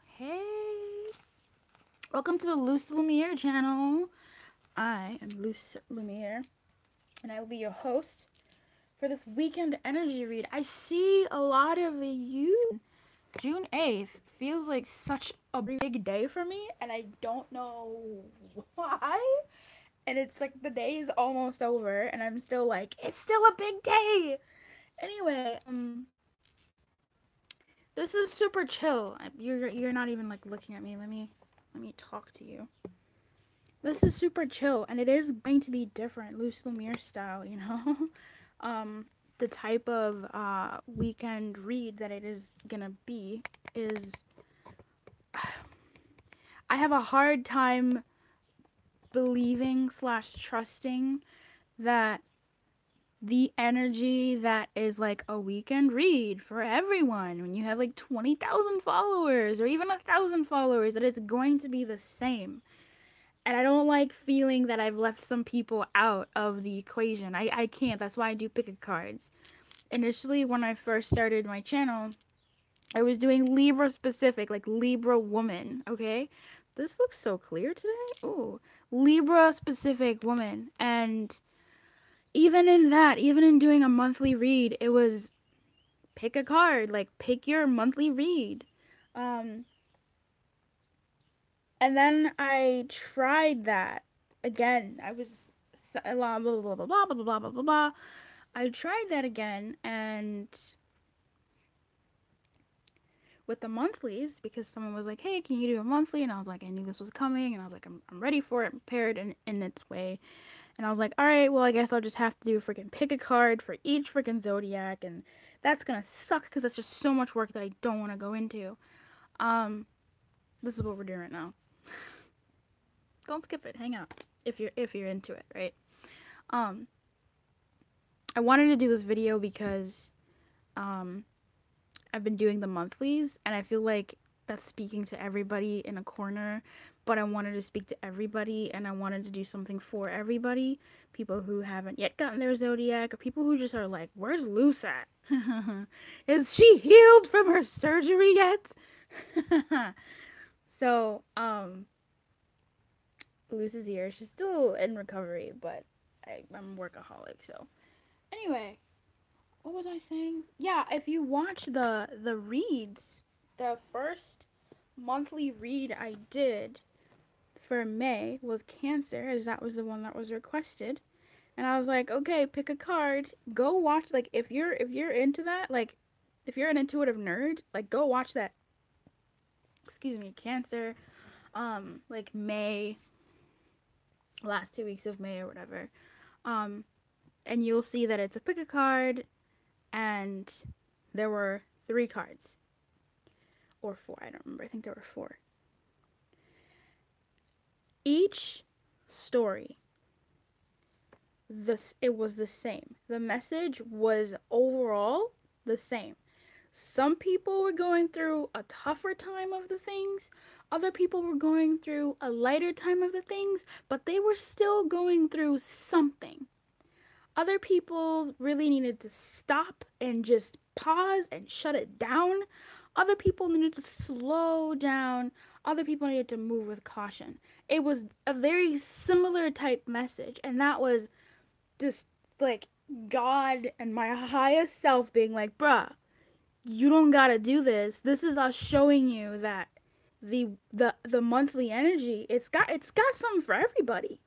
Hey, welcome to the Lumiere channel. I am Lumiere, and I will be your host for this weekend energy read. I see a lot of you. June 8th feels like such a big day for me, and I don't know why. And it's like the day is almost over, and I'm still like, it's still a big day. Anyway, this is super chill. You're not even like looking at me. Let me talk to you. This is super chill, and it is going to be different, Lumiere style, you know? The type of weekend read that it is gonna be is... I have a hard time believing / trusting that the energy that is like a weekend read for everyone, when you have like 20,000 followers or even 1,000 followers, that it's going to be the same. And I don't like feeling that I've left some people out of the equation. I can't. That's why I do pick a cards. Initially, when I first started my channel, I was doing Libra specific, like Libra woman, okay? This looks so clear today. Ooh, Libra specific woman. And even in that, even in doing a monthly read, it was pick a card, like pick your monthly read. And then I tried that again. I was blah blah blah blah blah blah blah blah blah blah. I tried that again, and with the monthlies, because someone was like, "Hey, can you do a monthly?" And I was like, I knew this was coming, and I was like, I'm ready for it, prepared in its way. And I was like, all right, well, I guess I'll just have to do freaking pick a card for each freaking zodiac, and that's gonna suck because that's just so much work that I don't want to go into. This is what we're doing right now. Don't skip it. Hang out if you're into it, right? I wanted to do this video because I've been doing the monthlies, and I feel like that's speaking to everybody in a corner, but I wanted to speak to everybody, and I wanted to do something for everybody. People who haven't yet gotten their zodiac, or people who just are like, where's Luce at? Is she healed from her surgery yet? So, Luce is here. She's still in recovery, but I'm a workaholic, so. Anyway, what was I saying? Yeah, if you watch the reads, the first monthly read I did for May was Cancer, as that was the one that was requested. And I was like, okay, pick a card. Go watch, like, if you're into that, like, if you're an intuitive nerd, like, go watch that. Excuse me, Cancer, like May, last 2 weeks of May or whatever. And you'll see that it's a pick a card, and there were 3 cards. Or 4, I don't remember. I think there were 4. Each story, it was the same. The message was overall the same. Some people were going through a tougher time of the things. Other people were going through a lighter time of the things, but they were still going through something. Other people really needed to stop and just pause and shut it down. Other people needed to slow down. Other people needed to move with caution. It was a very similar type message, and that was just like God and my highest self being like, bruh, you don't gotta do this. This is us showing you that the monthly energy, it's got something for everybody.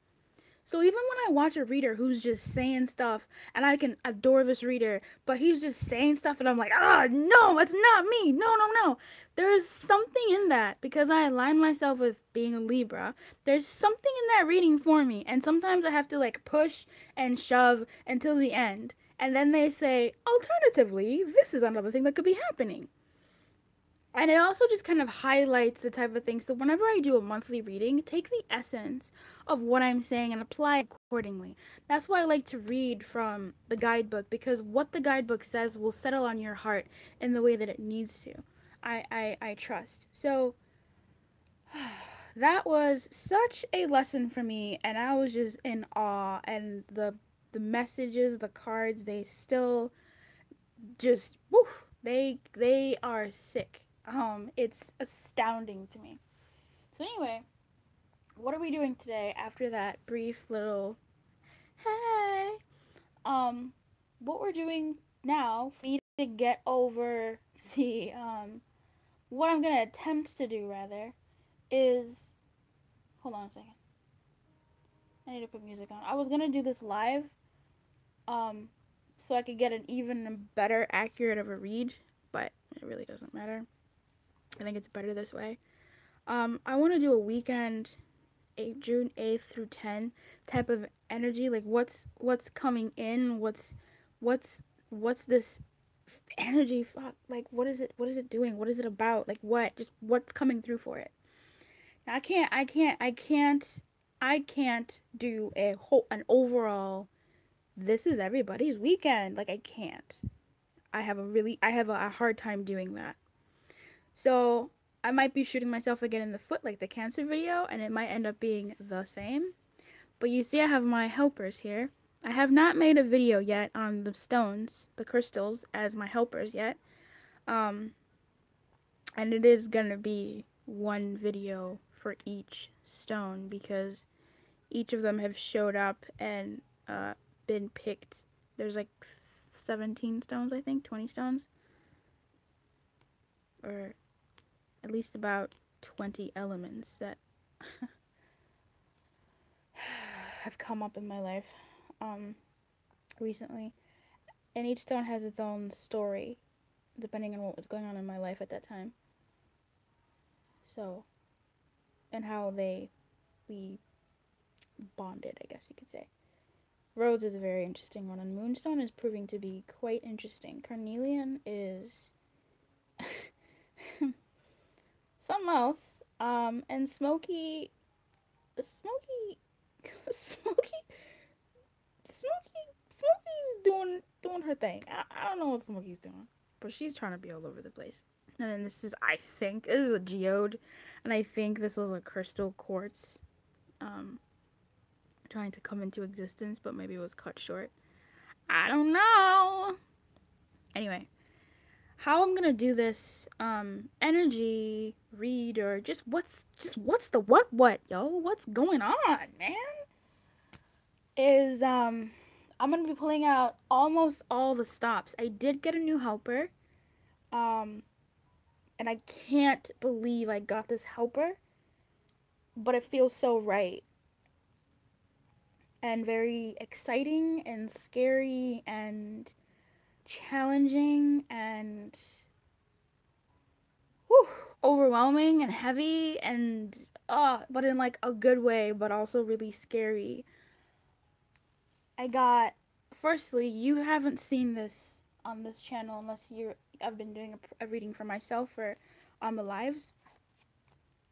So even when I watch a reader who's just saying stuff, and I can adore this reader, but he's just saying stuff, and I'm like, no, it's not me. No, no, no. There is something in that, because I align myself with being a Libra. There's something in that reading for me, and sometimes I have to like push and shove until the end. And then they say, alternatively, this is another thing that could be happening. And it also just kind of highlights the type of thing. So whenever I do a monthly reading, take the essence of what I'm saying and apply it accordingly. That's why I like to read from the guidebook, because what the guidebook says will settle on your heart in the way that it needs to. I trust. So that was such a lesson for me, and I was just in awe. And the messages, the cards, they still just, woo, they are sick. It's astounding to me. So anyway, what are we doing today after that brief little hey? What we're doing now for me to get over the what I'm gonna attempt to do rather is hold on a second. I need to put music on. I was gonna do this live, um, so I could get an even better accurate of a read, but it really doesn't matter. I think it's better this way. I want to do a weekend, June 8th through 10 type of energy. Like what's coming in? What's this energy? Fuck. Like what is it? What is it doing? What is it about? Like what? Just what's coming through for it? Now, I can't do an overall. This is everybody's weekend. Like I can't. I have a hard time doing that. So I might be shooting myself again in the foot like the cancer video, and it might end up being the same. But you see I have my helpers here. I have not made a video yet on the stones, the crystals, as my helpers yet. And it is gonna be one video for each stone because each of them have showed up and been picked. There's like 17 stones, I think, 20 stones. Or at least about 20 elements that have come up in my life recently. And each stone has its own story, depending on what was going on in my life at that time. So, and how we bonded, I guess you could say. Rose is a very interesting one, and Moonstone is proving to be quite interesting. Carnelian is something else. And Smoky, Smokey's doing her thing. I don't know what Smokey's doing, but she's trying to be all over the place. And then this is a geode, and I think this was a crystal quartz, trying to come into existence, but maybe it was cut short. I don't know. Anyway, how I'm gonna do this energy read or just what's the what yo, what's going on, man, is I'm gonna be pulling out almost all the stops. I did get a new helper, and I can't believe I got this helper, but it feels so right and very exciting and scary and challenging and overwhelming and heavy and but in like a good way, but also really scary. I got, firstly, you haven't seen this on this channel unless I've been doing a reading for myself or on the lives,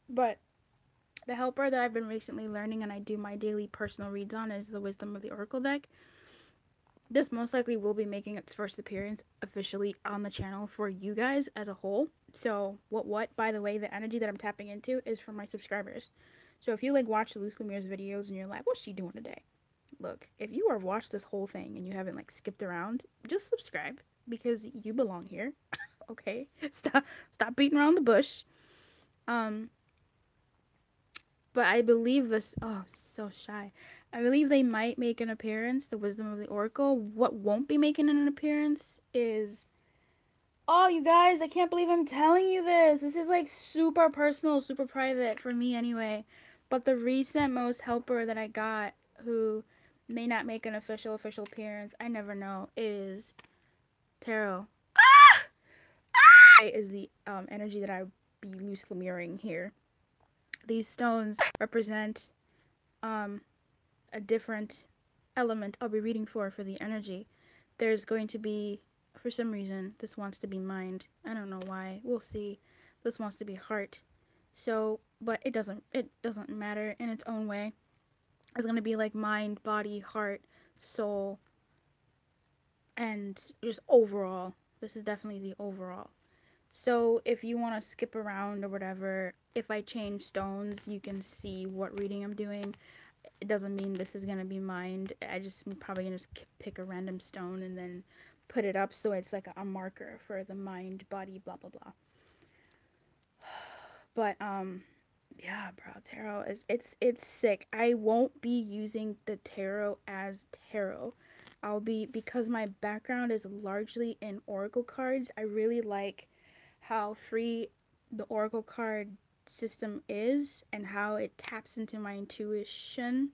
but the helper that I've been recently learning and I do my daily personal reads on is the Wisdom of the Oracle deck. This most likely will be making its first appearance officially on the channel for you guys as a whole. So by the way, the energy that I'm tapping into is for my subscribers. So if you like watch Lumiere's videos and you're like, what's she doing today? Look, if you have watched this whole thing and you haven't like skipped around, just subscribe because you belong here. Okay? Stop beating around the bush. But I believe this, oh, so shy. I believe they might make an appearance, the Wisdom of the Oracle. What won't be making an appearance is, oh, you guys, I can't believe I'm telling you this. This is like super personal, super private for me anyway. But the recent most helper that I got, who may not make an official appearance, I never know, is Tarot. Is the energy that I be loose Lumiering here. These stones represent a different element I'll be reading for the energy. There's going to be, for some reason, this wants to be mind. I don't know why. We'll see. This wants to be heart. So, but it doesn't matter in its own way. It's going to be like mind, body, heart, soul, and just overall. This is definitely the overall. So if you want to skip around or whatever, if I change stones, you can see what reading I'm doing. It doesn't mean this is going to be mind. I'm probably going to just pick a random stone and then put it up so it's like a marker for the mind, body, blah, blah, blah. But yeah, bro, tarot is it's sick. I won't be using the tarot as tarot. I'll be, because my background is largely in oracle cards. I really like how free the oracle card system is and how it taps into my intuition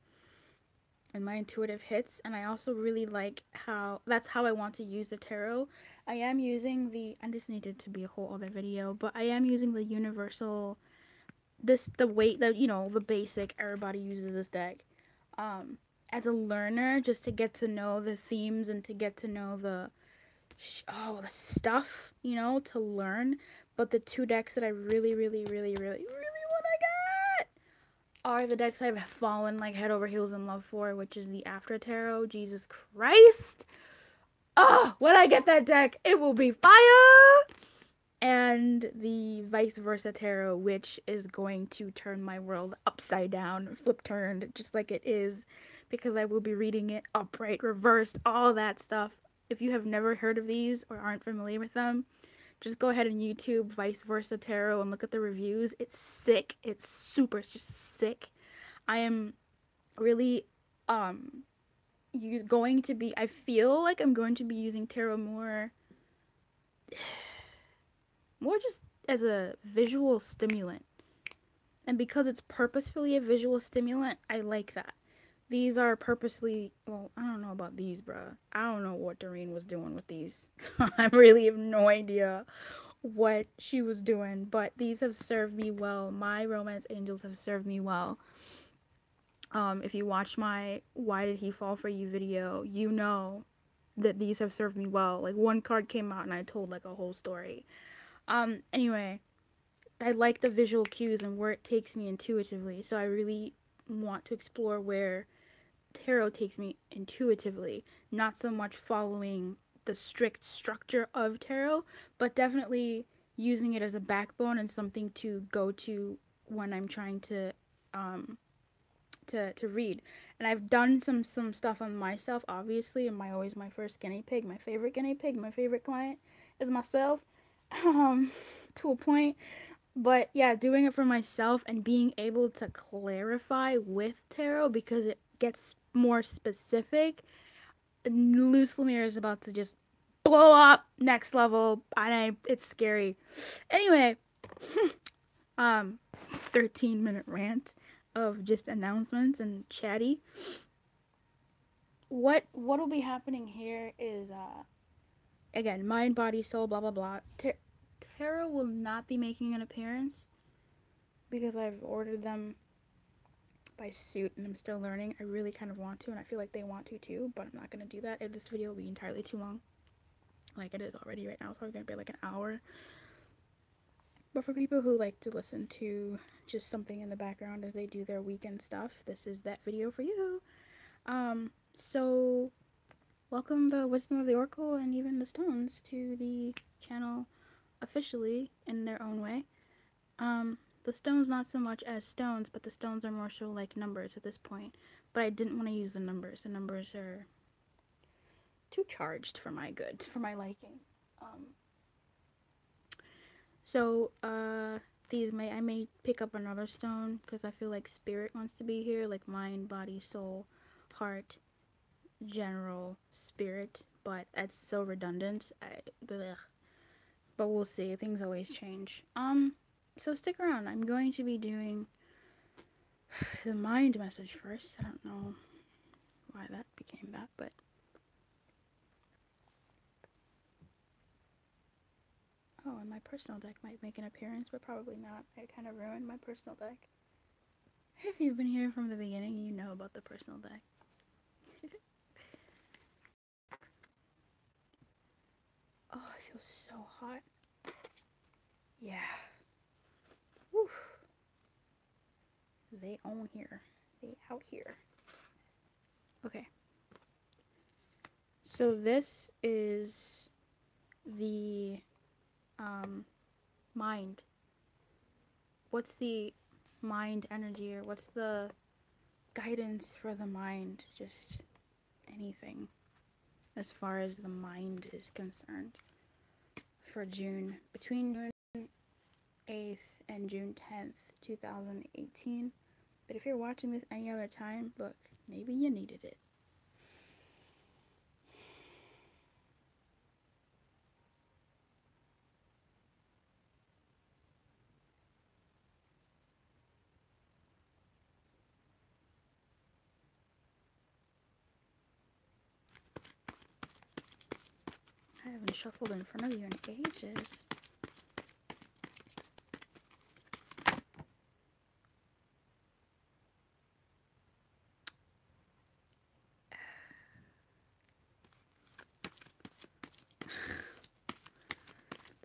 and my intuitive hits. And I also really like how that's how I want to use the tarot. I am using the, and this needed to be a whole other video, but I am using the universal, the weight that, you know, the basic, everybody uses this deck as a learner, just to get to know the themes and to get to know the the stuff, you know, to learn. But the two decks that I really want to get are the decks I've fallen like head over heels in love for, which is the After Tarot. Jesus Christ. Oh, when I get that deck, it will be fire. And the Vice Versa Tarot, which is going to turn my world upside down, flip turned, just like it is, because I will be reading it upright, reversed, all that stuff. If you have never heard of these or aren't familiar with them, just go ahead and YouTube Vice Versa Tarot and look at the reviews. It's sick. It's just sick. I am really I feel like I'm going to be using tarot more just as a visual stimulant. And because it's purposefully a visual stimulant, I like that. These are purposely, well, I don't know about these, bruh. I don't know what Doreen was doing with these. I really have no idea what she was doing, but these have served me well. My romance angels have served me well. If you watch my Why Did He Fall For You video, you know that these have served me well. Like, one card came out and I told like a whole story. Anyway, I like the visual cues and where it takes me intuitively, so I really want to explore where tarot takes me intuitively, not so much following the strict structure of tarot, but definitely using it as a backbone and something to go to when I'm trying to read. And I've done some stuff on myself, obviously, and always my first guinea pig, my favorite guinea pig, my favorite client is myself, to a point. But yeah, doing it for myself and being able to clarify with tarot, because it gets more specific. Loose Lumiere is about to just blow up next level, and it's scary. Anyway, 13-minute rant of just announcements and chatty. What will be happening here is again, mind, body, soul, blah blah blah. Tarot will not be making an appearance because I've ordered them by suit and I'm still learning. I really kind of want to, and I feel like they want to too, but I'm not going to do that. If this video will be entirely too long, like it is already right now. It's probably going to be like an hour. But for people who like to listen to just something in the background as they do their weekend stuff, this is that video for you. So welcome the Wisdom of the Oracle and even the Stones to the channel officially in their own way. The stones not so much as stones, but the stones are more so like numbers at this point. But I didn't want to use the numbers. The numbers are too charged for my good, for my liking. So I may pick up another stone because I feel like spirit wants to be here, like mind, body, soul, heart, general, spirit. But it's so redundant. But we'll see. Things always change. So stick around. I'm going to be doing the mind message first. I don't know why that became that, but oh, and my personal deck might make an appearance, but probably not. I kind of ruined my personal deck. If you've been here from the beginning, you know about the personal deck. Oh, it feels so hot. Yeah. Woo. They on here. They out here. Okay. So this is the mind. What's the mind energy, or what's the guidance for the mind? Just anything as far as the mind is concerned for June, between June 8th and and June 10th, 2018. But if you're watching this any other time, look, maybe you needed it. I haven't shuffled in front of you in ages.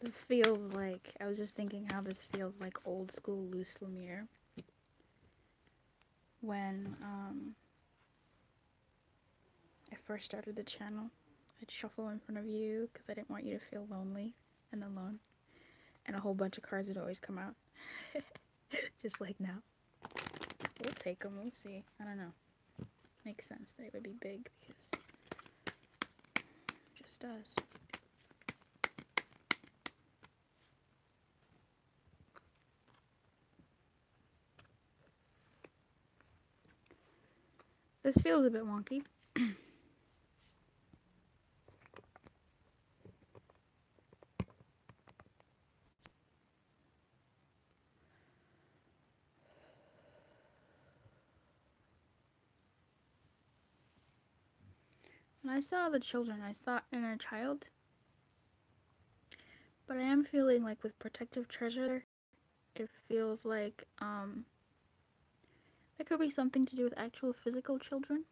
This feels like, I was just thinking how this feels like old school loose Lumiere. When I first started the channel, I'd shuffle in front of you because I didn't want you to feel lonely and alone. And a whole bunch of cards would always come out. Just like now. We'll take them, we'll see. I don't know. Makes sense that it would be big because it just does. This feels a bit wonky. When I saw the children, I saw inner child. But I am feeling like with protective treasure, it feels like there could be something to do with actual physical children.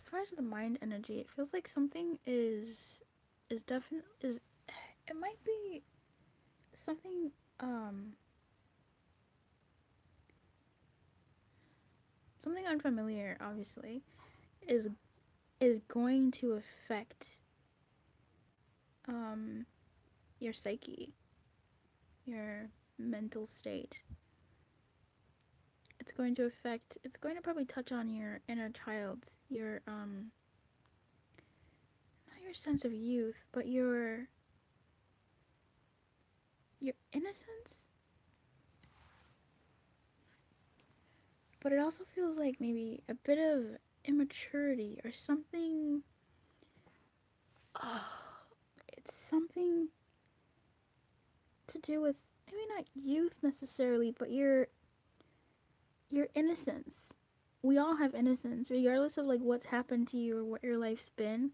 As far as the mind energy, it feels like something is definitely it might be something something unfamiliar, obviously, is going to affect your psyche, your mental state. It's going to probably touch on your inner child, your not your sense of youth, but your innocence. But it also feels like maybe a bit of immaturity or something. It's something to do with maybe not youth necessarily, but your innocence. We all have innocence, regardless of like what's happened to you or what your life's been.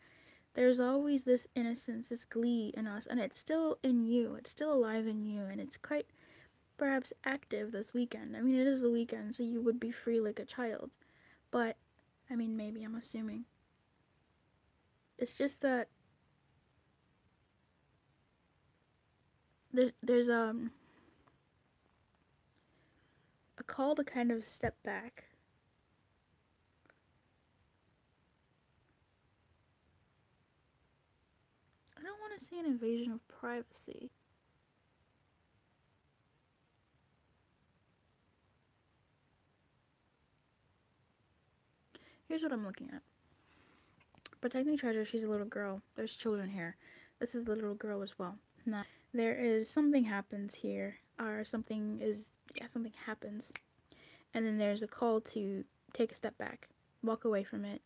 There's always this innocence, this glee in us, and it's still in you. It's still alive in you, and it's quite perhaps active this weekend. I mean, it is the weekend, so you would be free like a child. But, I mean, maybe, I'm assuming. It's just that there's a call to kind of step back. I don't want to say an invasion of privacy. Here's what I'm looking at. Protecting treasure, she's a little girl. There's children here. This is the little girl as well. Now, there is something happens here, or something happens. And then there's a call to take a step back, walk away from it,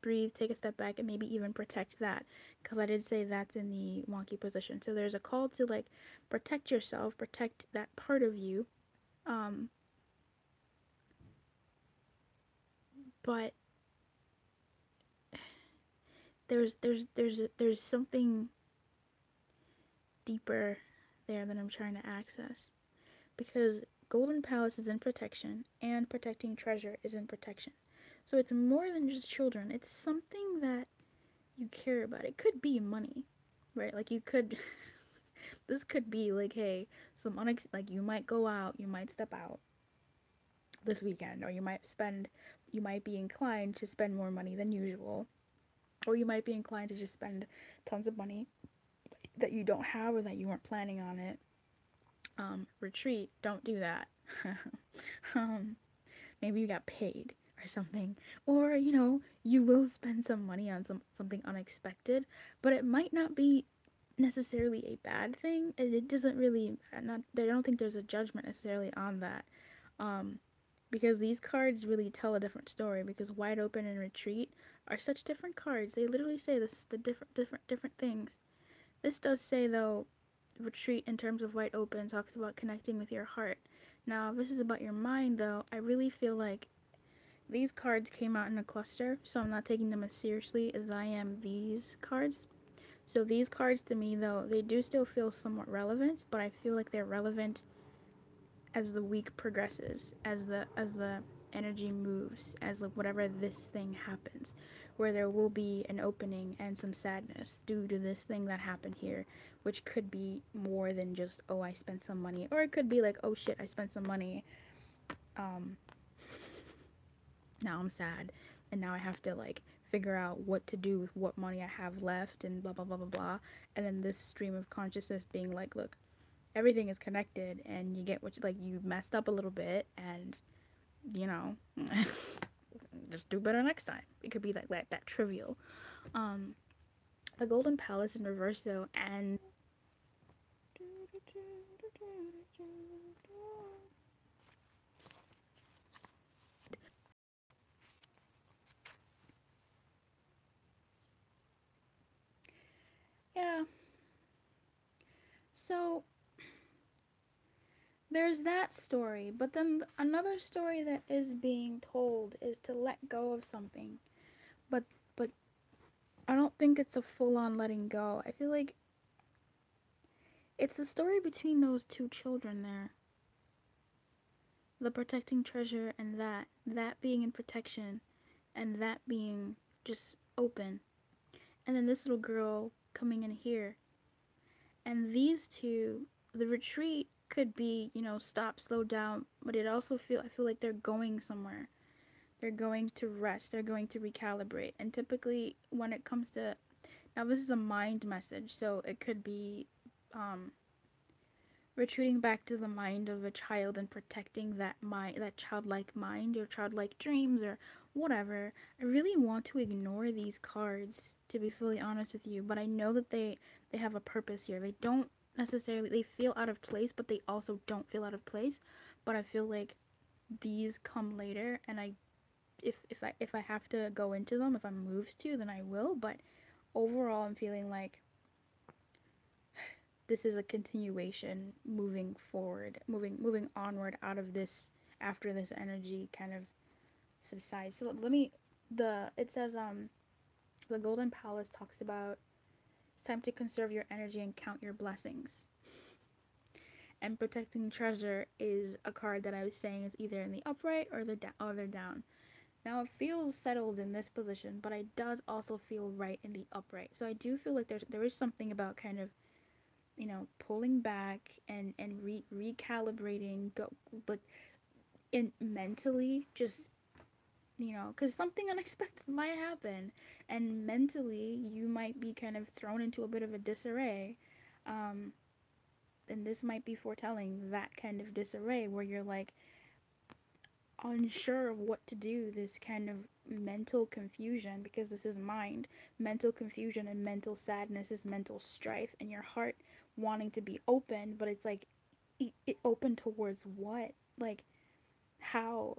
breathe, take a step back, and maybe even protect that. Because I did say that's in the wonky position. So there's a call to like protect yourself, protect that part of you. But there's something deeper there that I'm trying to access, because Golden Palace is in protection and protecting treasure is in protection. So it's more than just children. It's something that you care about. It could be money, right? Like you could this could be like, hey, like you might go out, you might step out, this weekend, or you might be inclined to spend more money than usual, or you might be inclined to just spend tons of money that you don't have or that you weren't planning on it. Retreat, don't do that. um, Maybe you got paid or something, or you will spend some money on something unexpected, but it might not be necessarily a bad thing. It doesn't really not. I don't think there's a judgment necessarily on that, um, because these cards really tell a different story. Because wide open and retreat are such different cards. They literally say the different things. This does say though, retreat in terms of wide open talks about connecting with your heart. Now, if this is about your mind though, I really feel like these cards came out in a cluster, so I'm not taking them as seriously as I am these cards. So these cards to me though, they do still feel somewhat relevant, but I feel like they're relevant as the week progresses, as the energy moves, as whatever this thing happens, where there will be an opening and some sadness due to this thing that happened here, which could be more than just, oh, I spent some money, or it could be like, oh shit, I spent some money, um now I'm sad, and now I have to like figure out what to do with what money I have left, and blah blah blah blah blah. And then this stream of consciousness being like, look, everything is connected, and you get what you messed up a little bit, and you know just do better next time. It could be like that trivial. um the Golden Palace in reverse though, and yeah, so there's that story, but then another story that is being told is to let go of something. But I don't think it's a full-on letting go. I feel like it's the story between those two children there. The protecting treasure, and that being in protection, and that being just open. And then this little girl coming in here. And these two, the retreat could be, stop, slow down, but I feel like they're going somewhere. They're going to rest, they're going to recalibrate. And typically when it comes to, now this is a mind message, so it could be retreating back to the mind of a child and protecting that childlike mind or childlike dreams or whatever. I really want to ignore these cards, to be fully honest with you, but I know that they have a purpose here. They don't necessarily, they feel out of place, but they also don't feel out of place. But I feel like these come later, and if I have to go into them, if I'm moved to, then I will. But overall, I'm feeling like this is a continuation, moving forward, moving onward out of this, after this energy kind of subsides. So it says the Golden Palace talks about it's time to conserve your energy and count your blessings. And protecting treasure is a card that I was saying is either in the upright or the other down. Now it feels settled in this position, but it does also feel right in the upright. So I do feel like there is something about kind of, pulling back and recalibrating, but in mentally, just, because something unexpected might happen, and mentally you might be kind of thrown into a bit of a disarray, and this might be foretelling that kind of disarray where you're like unsure of what to do, this kind of mental confusion, because this is mind. Mental confusion and mental sadness is mental strife, and your heart wanting to be open, but it's like, it open towards what? Like, how?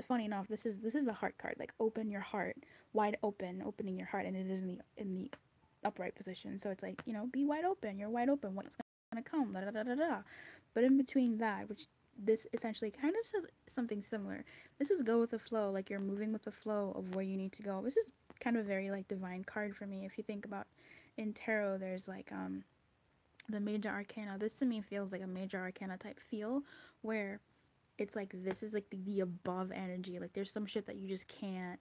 Funny enough, this is the heart card, like open your heart, wide open, opening your heart, and it is in the upright position. So it's like, be wide open, you're wide open, what's gonna come, da da da da da. But in between that, which this essentially kind of says something similar, this is go with the flow, like you're moving with the flow of where you need to go. This is kind of a very like divine card for me. If you think about, in tarot, there's like the major arcana. This to me feels like a major arcana type feel, where it's like, this is like the above energy, like there's some shit that you just can't,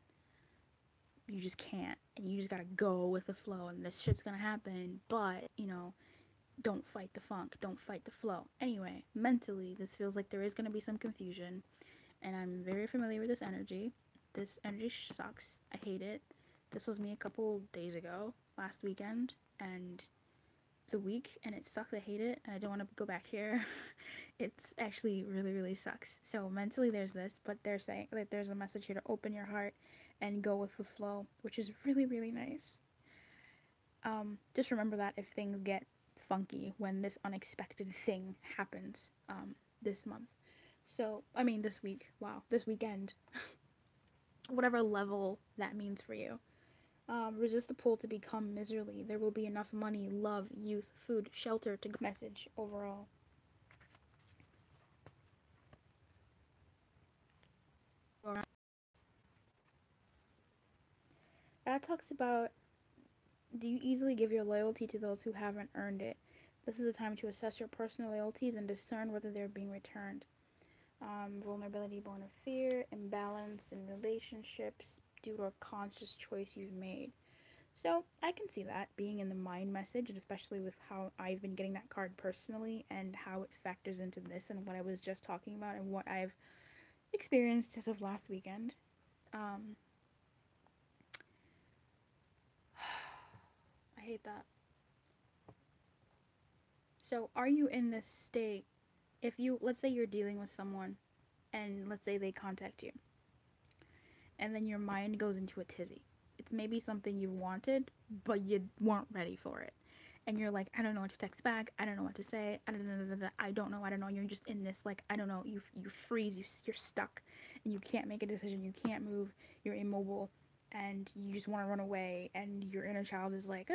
and you just gotta go with the flow, and this shit's gonna happen. But don't fight the funk, don't fight the flow. Anyway, mentally, this feels like there is going to be some confusion, and I'm very familiar with this energy. This energy sucks. I hate it. This was me a couple days ago, last weekend, and the week, and it sucks. I hate it, and I don't want to go back here. It's actually really, really sucks. So mentally, there's this, but they're saying that there's a message here to open your heart and go with the flow, which is really, really nice. Just remember that if things get funky when this unexpected thing happens this month. So, I mean, this week. Wow, this weekend. Whatever level that means for you. Resist the pull to become miserly. There will be enough money, love, youth, food, shelter to go. Message overall. That talks about, do you easily give your loyalty to those who haven't earned it? This is a time to assess your personal loyalties and discern whether they're being returned. Vulnerability born of fear, imbalance in relationships due to a conscious choice you've made. So I can see that being in the mind message, and especially with how I've been getting that card personally and how it factors into this and what I was just talking about and what I've experienced as of last weekend. Um, I hate that. So are you in this state? If you, let's say you're dealing with someone and let's say they contact you and then your mind goes into a tizzy. It's maybe something you wanted, but you weren't ready for it. And you're like, I don't know what to text back. I don't know what to say. I don't know. You're just in this, like, I don't know. You freeze. You're stuck, and you can't make a decision. You can't move. You're immobile, and you just want to run away. And your inner child is like,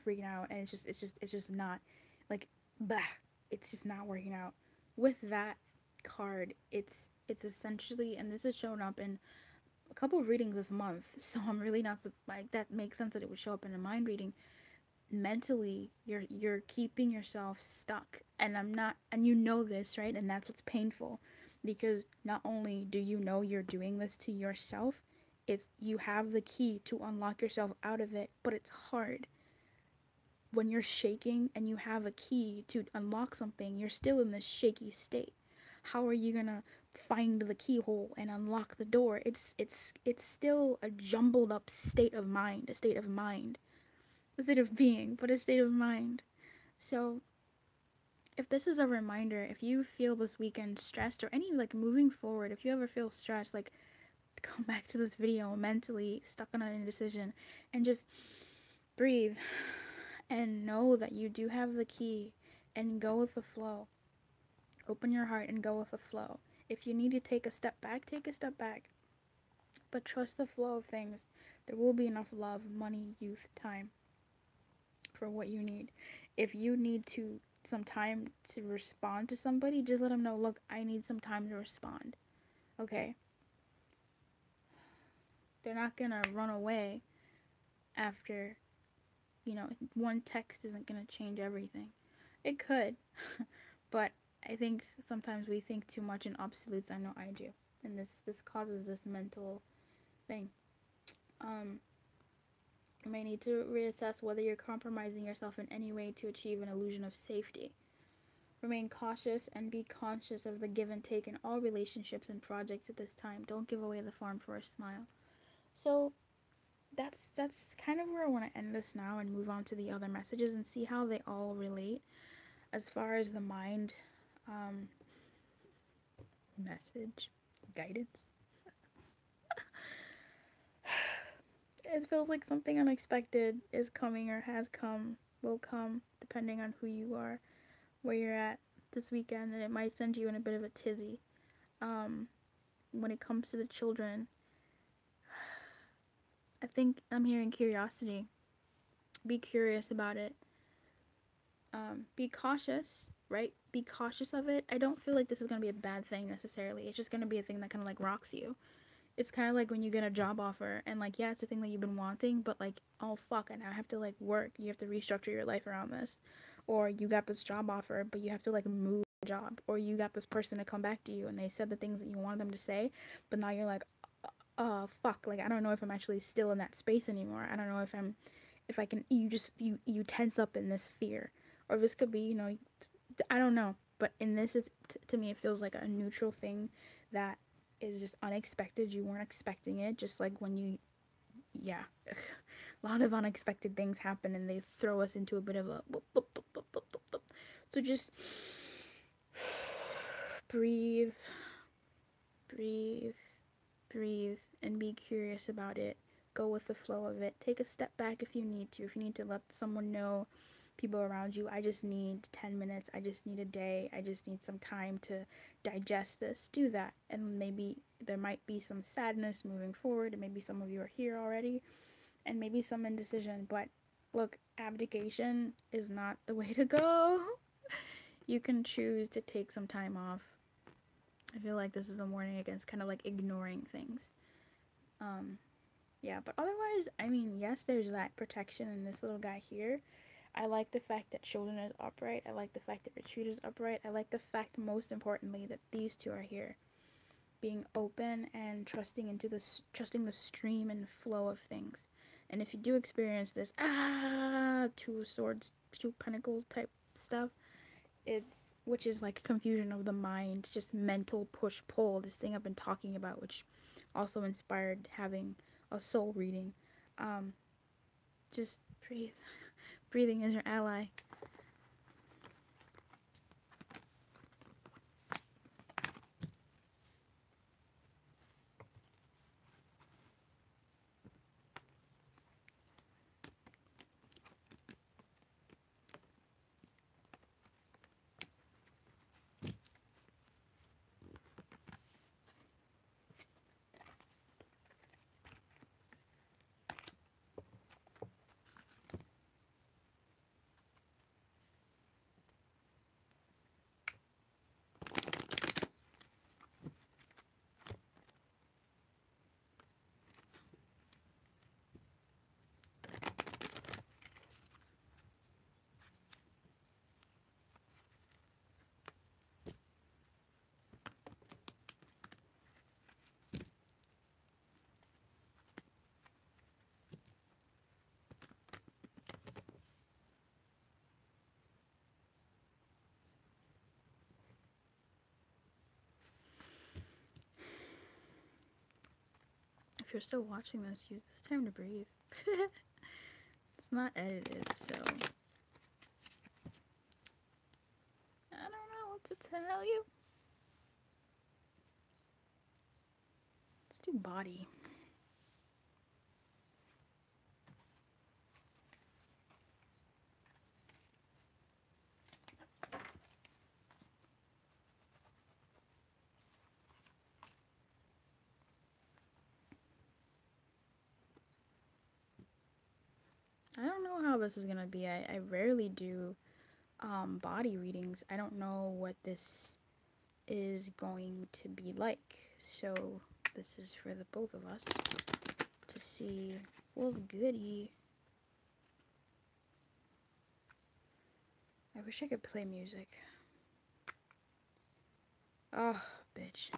freaking out. And it's just not, like, bah. It's just not working out. With that card, it's essentially, and this has shown up in a couple of readings this month. So I'm really not like that makes sense that it would show up in a mind reading. Mentally you're keeping yourself stuck, and I'm not, and you know this, right? And that's what's painful, because not only do you know you're doing this to yourself, it's you have the key to unlock yourself out of it, but it's hard when you're shaking and you have a key to unlock something. You're still in this shaky state. How are you gonna find the keyhole and unlock the door? It's still a jumbled up state of mind, a state of being, but a state of mind. So, if this is a reminder, if you feel this weekend stressed or any, like, moving forward, if you ever feel stressed, like, come back to this video mentally stuck on an indecision and just breathe and know that you do have the key and go with the flow. Open your heart and go with the flow. If you need to take a step back, take a step back. But trust the flow of things. There will be enough love, money, youth, time for what you need. If you need to some time to respond to somebody, just let them know, look, I need some time to respond. Okay? They're not gonna run away after, one text isn't gonna change everything. It could, but I think sometimes we think too much in absolutes. I know I do, and this causes this mental thing. You may need to reassess whether you're compromising yourself in any way to achieve an illusion of safety. Remain cautious and be conscious of the give and take in all relationships and projects at this time. Don't give away the farm for a smile. So that's kind of where I want to end this now and move on to the other messages and see how they all relate. As far as the mind message guidance, it feels like something unexpected is coming or has come, will come, depending on who you are, where you're at this weekend, and it might send you in a bit of a tizzy. When it comes to the children, I think I'm hearing curiosity. Be curious about it. Be cautious, right? Be cautious of it. I don't feel like this is going to be a bad thing necessarily. It's just going to be a thing that kind of like rocks you. It's kind of like when you get a job offer and, like, yeah, it's a thing that you've been wanting, but, like, oh fuck, and I have to, like, work. You have to restructure your life around this. Or you got this job offer, but you have to, like, move the job. Or you got this person to come back to you and they said the things that you wanted them to say, but now you're like, fuck, like, I don't know if I'm actually still in that space anymore. I don't know if I can, you tense up in this fear. or this could be, you know, I don't know. But in this, to me, it feels like a neutral thing that is just unexpected. You weren't expecting it, just like when you, yeah, a lot of unexpected things happen and they throw us into a bit of a so just breathe, breathe, breathe, and be curious about it. Go with the flow of it. Take a step back if you need to. If you need to let someone know, people around you, I just need 10 minutes. I just need a day. I just need some time to digest this. Do that. And maybe there might be some sadness moving forward. And maybe some of you are here already. And maybe some indecision. But look, abdication is not the way to go. You can choose to take some time off. I feel like this is a warning against kind of like ignoring things. Yeah, but otherwise, I mean, yes, there's that protection in this little guy here. I like the fact that Children is upright. I like the fact that Retreat is upright. I like the fact, most importantly, that these two are here, being open and trusting the stream and flow of things. And if you do experience this two swords, two pentacles type stuff, it's which is like confusion of the mind, just mental push pull. This thing I've been talking about, which also inspired having a soul reading. Just breathe. Breathing is your ally. If you're still watching this, use this time to breathe. It's not edited, so I don't know what to tell you. Let's do body. I don't know how this is gonna be. I rarely do body readings. I don't know what this is going to be like. So this is for the both of us to see what's goody. I wish I could play music. Oh, bitch.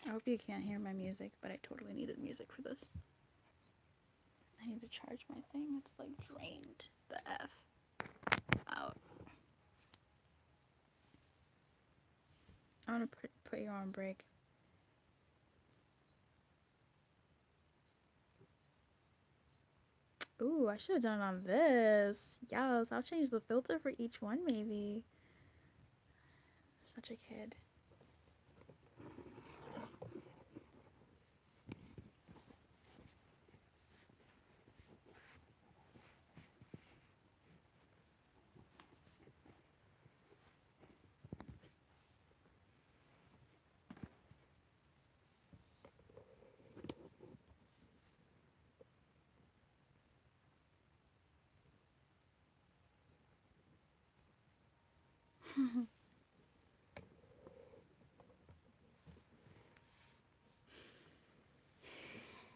I hope you can't hear my music, but I totally needed music for this. I need to charge my thing. It's like drained the F out. I want to put you on break. Ooh, I should have done it on this. Yes, I'll change the filter for each one maybe. Such a kid.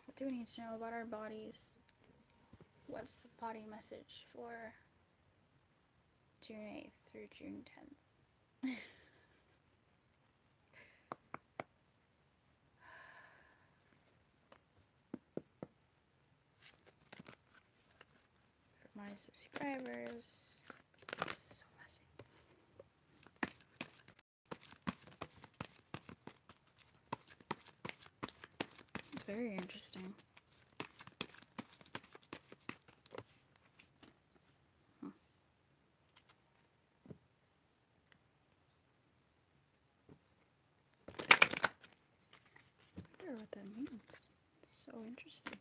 What do we need to know about our bodies? What's the body message for June 8th through June 10th? my subscribers. This is so messy. It's very interesting. I wonder what that means. It's so interesting.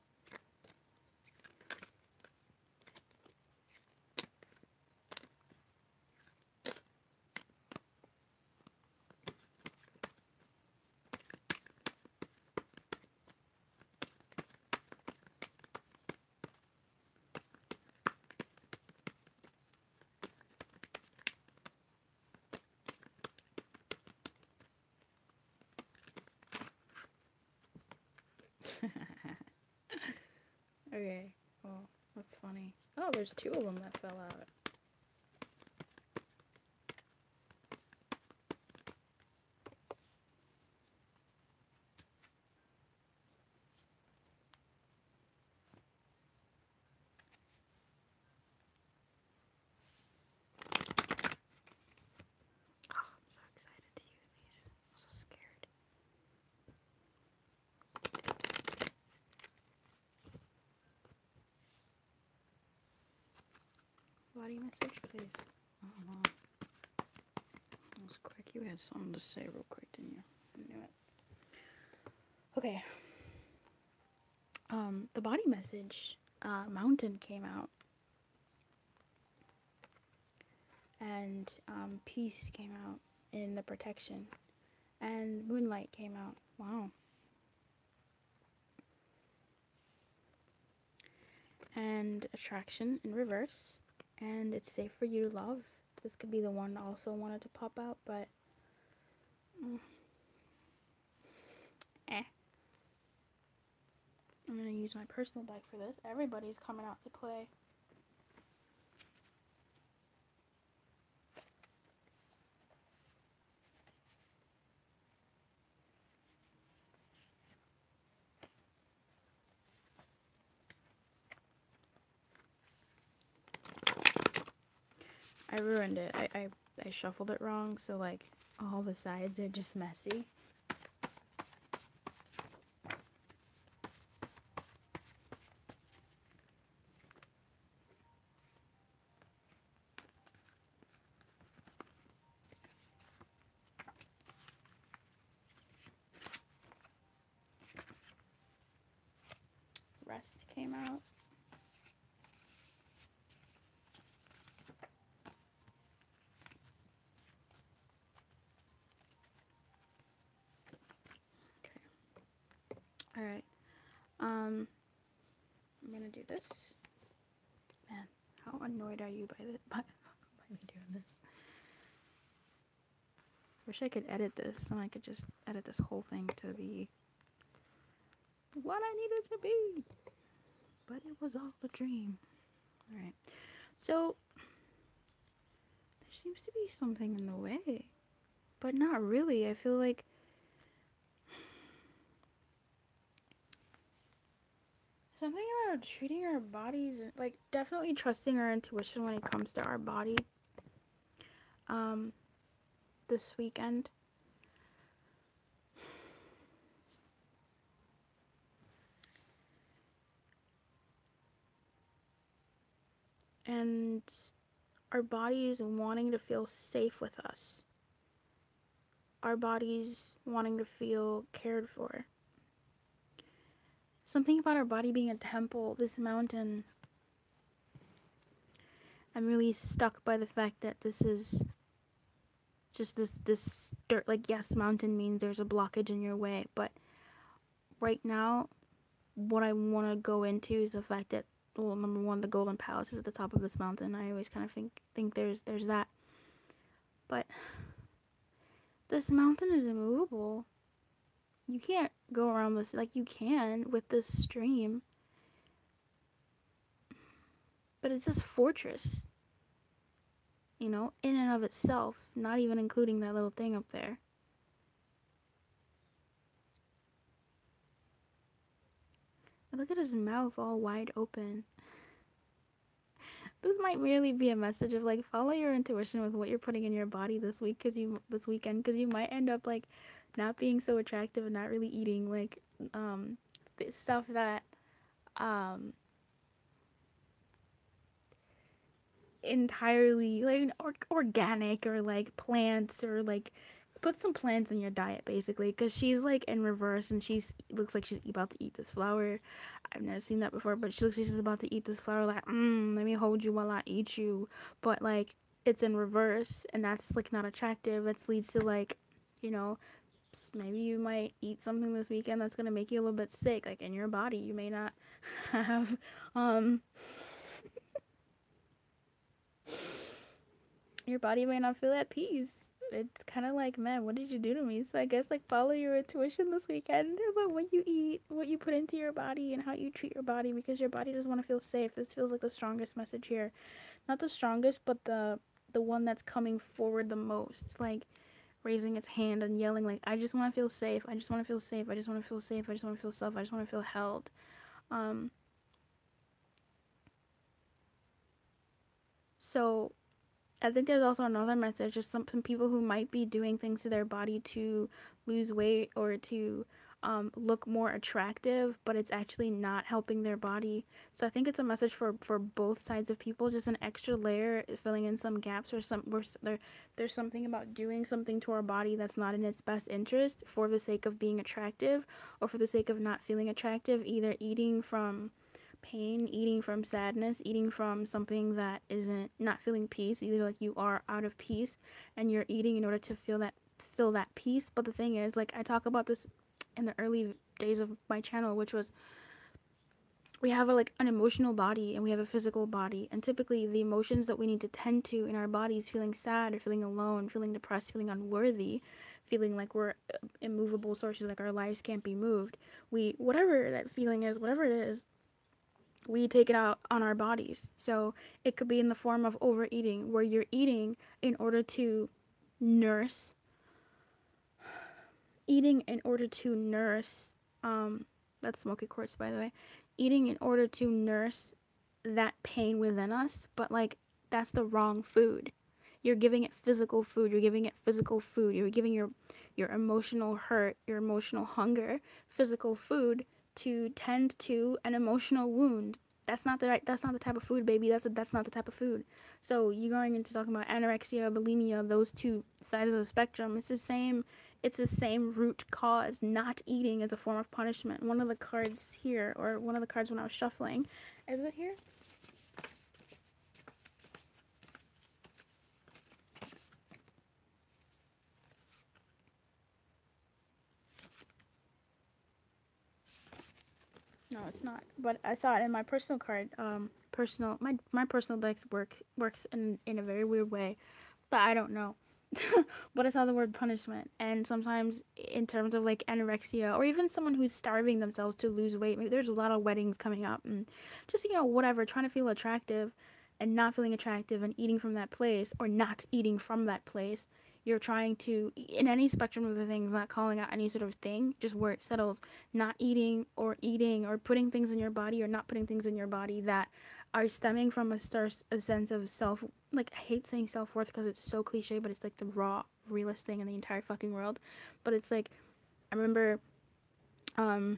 Okay, well, that's funny. Oh, there's 2 of them that fell out. Oh, I'm so excited to use these. I'm so scared. Body message, please. Oh, no. That was quick. You had something to say real quick, didn't you? I knew it. Okay. The body message, Mountain came out. And, Peace came out in the protection. And Moonlight came out. Wow. And Attraction in reverse. And It's Safe for You to Love. This could be the one also wanted to pop out, but I'm gonna use my personal deck for this. Everybody's coming out to play. I ruined it. I shuffled it wrong, so like all the sides are just messy. Rest came out. Alright, I'm gonna do this. Man, how annoyed are you by me doing this? Wish I could edit this, and I could just edit this whole thing to be what I needed to be. But it was all a dream. Alright, so there seems to be something in the way, but not really. I feel like something about treating our bodies, like definitely trusting our intuition when it comes to our body. This weekend. And our bodies wanting to feel safe with us. Our bodies wanting to feel cared for. Something about our body being a temple, this mountain. I'm really stuck by the fact that this is just this dirt. Like, yes, mountain means there's a blockage in your way, but right now, what I want to go into is the fact that, well, number one, the Golden Palace is at the top of this mountain. I always kind of think there's that. But this mountain is immovable. You can't go around this, like you can with this stream. But it's this fortress, you know, in and of itself, not even including that little thing up there. Look at his mouth all wide open. this might merely be a message of like follow your intuition with what you're putting in your body this weekend because you might end up like not being so attractive and not really eating like the stuff that um entirely like organic or like plants or like put some plants in your diet basically because she's like in reverse and she's looks like she's about to eat this flower. I've never seen that before, but she looks like she's about to eat this flower like let me hold you while I eat you, but like it's in reverse and that's like not attractive. That leads to like, you know, maybe you might eat something this weekend that's gonna make you a little bit sick like in your body. You may not have your body may not feel at peace. It's kind of like, man, what did you do to me? So I guess like follow your intuition this weekend about what you eat, what you put into your body, and how you treat your body because your body doesn't want to feel safe. This feels like the strongest message here, not the strongest, but the one that's coming forward the most, like raising its hand and yelling like, I just want to feel safe. I just want to feel safe. I just want to feel safe. I just want to feel self. I just want to feel held. Um, so I think there's also another message of some people who might be doing things to their body to lose weight or to look more attractive, but it's actually not helping their body. So I think it's a message for both sides of people, just an extra layer filling in some gaps or there's something about doing something to our body that's not in its best interest for the sake of being attractive or for the sake of not feeling attractive, either eating from pain, eating from sadness, eating from something that isn't not feeling peace, either like you are out of peace and you're eating in order to feel that peace. But the thing is, like I talk about this in the early days of my channel, which was we have a, like an emotional body and we have a physical body, and typically the emotions that we need to tend to in our bodies, feeling sad or feeling alone, feeling depressed, feeling unworthy, feeling like we're immovable sources, like our lives can't be moved, we whatever that feeling is, whatever it is, we take it out on our bodies. So it could be in the form of overeating, where you're eating in order to nurse, eating in order to nurse, that's smoky quartz, by the way, eating in order to nurse that pain within us, but like that's the wrong food. You're giving it physical food. You're giving it physical food. You're giving your emotional hurt, your emotional hunger, physical food to tend to an emotional wound. That's not the right. That's not the type of food, baby. That's not the type of food. So you're going into talking about anorexia, bulimia, those two sides of the spectrum. It's the same. It's the same root cause. Not eating is a form of punishment. One of the cards here, or one of the cards when I was shuffling, is it here? No, it's not. But I saw it in my personal card. My personal decks works in a very weird way that I don't know. But I saw the word punishment, and sometimes in terms of like anorexia or even someone who's starving themselves to lose weight, maybe there's a lot of weddings coming up and just whatever, trying to feel attractive and not feeling attractive and eating from that place or not eating from that place. You're trying to, in any spectrum of the things, not calling out any sort of thing, just where it settles, not eating or putting things in your body or not putting things in your body that are stemming from a sense of self, like I hate saying self-worth because it's so cliche, but it's like the raw, realest thing in the entire fucking world. But it's like, I remember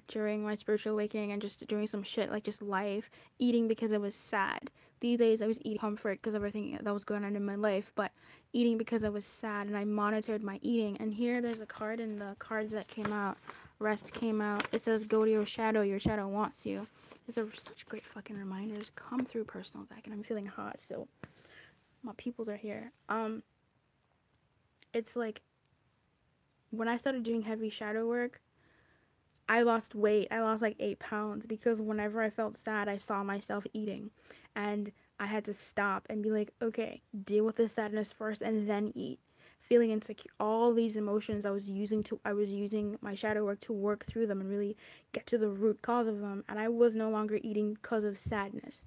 during my spiritual awakening and just doing some shit like just life, eating because I was sad. These days I was eating comfort because of everything that was going on in my life, but eating because I was sad, and I monitored my eating. And here there's a card in the cards that came out, rest came out. It says go to your shadow wants you. These are such great fucking reminders. Come through personal deck, and I'm feeling hot, so my peoples are here. It's like when I started doing heavy shadow work, I lost weight. I lost like 8 pounds because whenever I felt sad, I saw myself eating, and I had to stop and be like, okay, deal with the sadness first and then eat. Feeling insecure, all these emotions I was using my shadow work to work through them and really get to the root cause of them. And I was no longer eating because of sadness.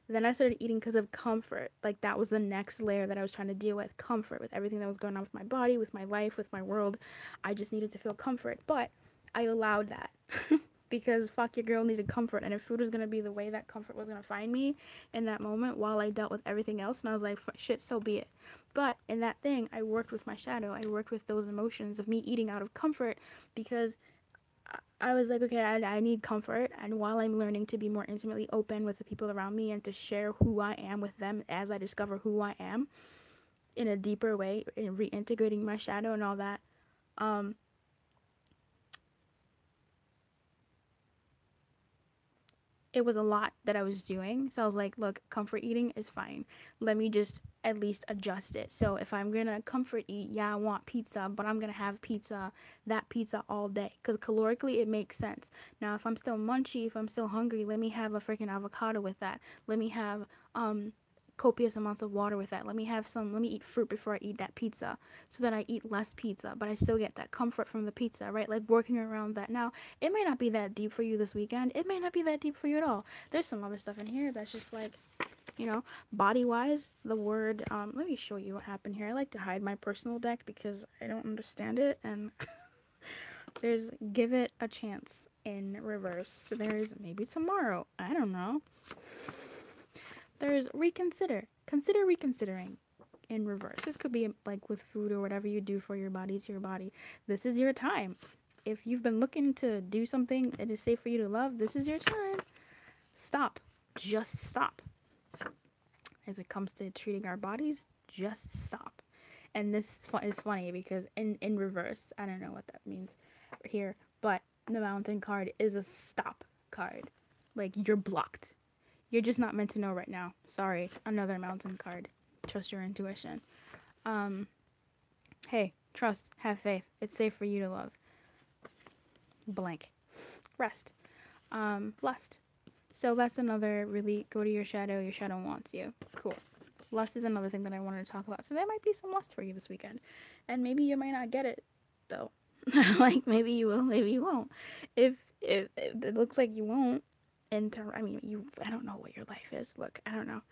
Then I started eating because of comfort. Like that was the next layer that I was trying to deal with. Comfort with everything that was going on with my body, with my life, with my world. I just needed to feel comfort. But I allowed that. because fuck, your girl needed comfort, and if food was gonna be the way that comfort was gonna find me in that moment while I dealt with everything else, and I was like, shit, so be it. But in that thing, I worked with my shadow. I worked with those emotions of me eating out of comfort, because I was like, okay, I need comfort, and while I'm learning to be more intimately open with the people around me and to share who I am with them as I discover who I am in a deeper way, in reintegrating my shadow and all that, it was a lot that I was doing. So I was like, look, comfort eating is fine. Let me just at least adjust it. So if I'm gonna comfort eat, yeah, I want pizza, but I'm gonna have that pizza all day. Because calorically, it makes sense. Now, if I'm still munchy, if I'm still hungry, let me have a freaking avocado with that. Let me have copious amounts of water with that. Let me eat fruit before I eat that pizza, so that I eat less pizza, but I still get that comfort from the pizza, right? Like working around that. Now, it may not be that deep for you this weekend. It may not be that deep for you at all. There's some other stuff in here that's just like, body wise, the word, let me show you what happened here. I like to hide my personal deck because I don't understand it, and there's give it a chance in reverse. So there's maybe tomorrow. I don't know. There's reconsider. Consider reconsidering in reverse. This could be like with food or whatever you do for your body to your body. This is your time. If you've been looking to do something that is safe for you to love, this is your time. Stop. Just stop. As it comes to treating our bodies, just stop. And this is funny because in reverse, I don't know what that means here, but the mountain card is a stop card. Like, you're blocked. You're just not meant to know right now. Sorry, another mountain card. Trust your intuition. Hey, trust, have faith. It's safe for you to love. Blank. Rest. Lust. So that's another really go to your shadow wants you. Cool. Lust is another thing that I wanted to talk about. So there might be some lust for you this weekend. And maybe you might not get it, though. Like, maybe you will, maybe you won't. If it looks like you won't, I don't know what your life is. Look, I don't know.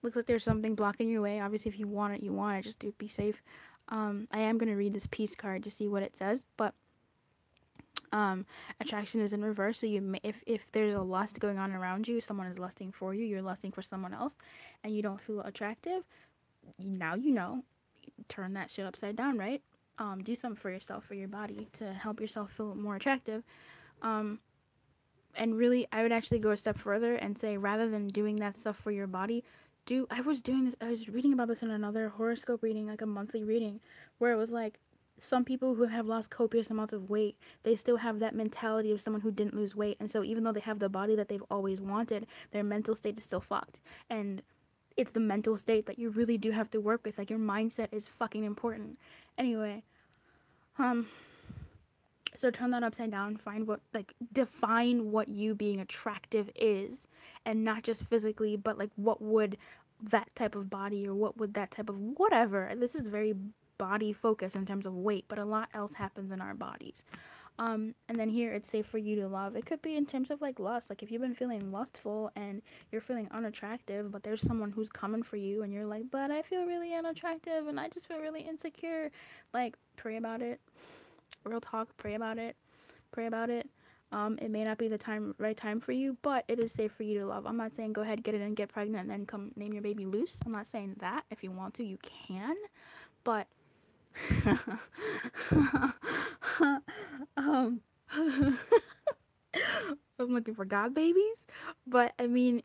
Looks like there's something blocking your way. Obviously, if you want it, you want it. Just be safe. I am going to read this peace card to see what it says, but attraction is in reverse. So if there's a lust going on around you, someone is lusting for you, you're lusting for someone else, and you don't feel attractive, now you know. Turn that shit upside down, right? Do something for yourself, for your body, to help yourself feel more attractive. And really, I would actually go a step further and say, rather than doing that stuff for your body, I was reading about this in another horoscope reading, like a monthly reading, where it was like, some people who have lost copious amounts of weight, they still have that mentality of someone who didn't lose weight. And so even though they have the body that they've always wanted, their mental state is still fucked. And it's the mental state that you really do have to work with. Like, your mindset is fucking important. Anyway, so turn that upside down, define what you being attractive is, and not just physically, but like, what would that type of body, or what would that type of whatever, this is very body focused in terms of weight, but a lot else happens in our bodies. And then here, it's safe for you to love. It could be in terms of like lust. Like, if you've been feeling lustful and you're feeling unattractive, but there's someone who's coming for you and you're like, but I feel really unattractive and I just feel really insecure. Like, pray about it. Real talk, pray about it. It may not be the right time for you, but it is safe for you to love. I'm not saying go ahead, get it and get pregnant and then come name your baby Luce. I'm not saying that. If you want to, you can, but I'm looking for god babies. But I mean,